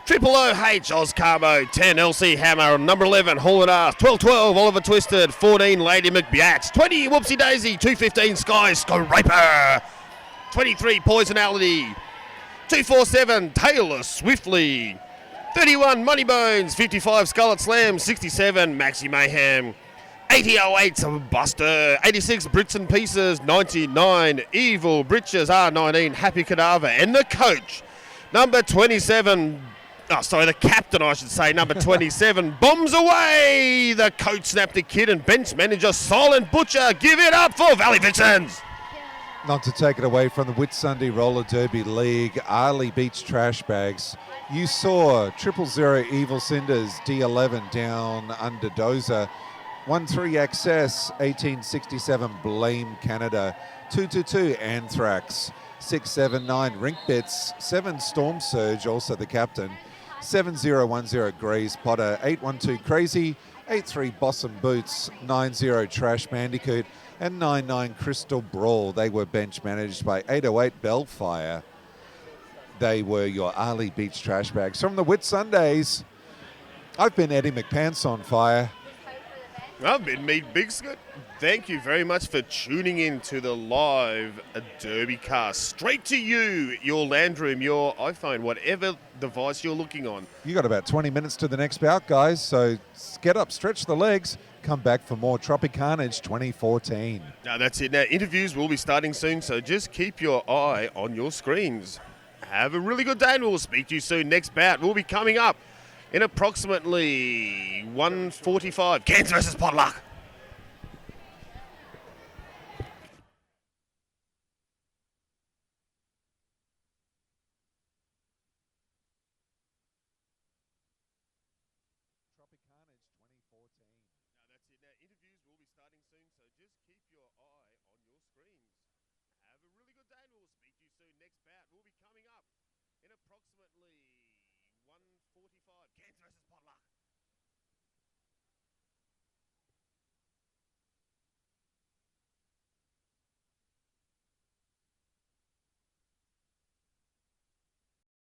Triple OH, Oscarmo, 10, LC Hammer, number 11, Hall and Arth, 12, Oliver Twisted, 14, Lady McBiatch, 20, Whoopsie Daisy, 215, Sky Scraper, 23, Poisonality, 247, Taylor Swiftly, 31, Moneybones, 55, Scarlet Slam, 67, Maxi Mayhem, 80, 08, Buster, 86, Brits and Pieces, 99, Evil Britches, R19, Happy Cadaver, and the coach, number 27, the captain, I should say, number 27, bombs away. The coach snapped the kid and bench manager Silent Butcher. Give it up for Valley Vixens. Not to take it away from the Whitsunday Roller Derby League, Arley Beach Trash Bags. You saw 000 Evil Cinders, D11 down under Dozer. 13 Access, 1867 Blame Canada. 222 Anthrax. 679 Rink Bits. 7 Storm Surge, also the captain. 7010 Graze Potter. 812 Crazy. 83 Bossum Boots. 90 Trash Bandicoot. And 99 Crystal Brawl. They were bench managed by 808 Bellfire. They were your Arley Beach Trash Bags. From the Whitsundays, I've been Eddie McPants on Fire. I've been Meat Big Scott. Thank you very much for tuning in to the live Derby cast. Straight to you, your Landroom, your iPhone, whatever device you're looking on. You got about 20 minutes to the next bout, guys. So get up, stretch the legs, come back for more Tropicarnage 2014. Now that's it. Now interviews will be starting soon, so just keep your eye on your screens. Have a really good day, and we'll speak to you soon. Next bout will be coming up in approximately 1:45. Cairns versus Potluck. Tropicarnage 2014. Now that's it. Now interviews will be starting soon, so just keep your eye on your screens. Have a really good day, and we'll speak to you soon. Next bout will be coming up in approximately 1:45. Cairns versus Potluck.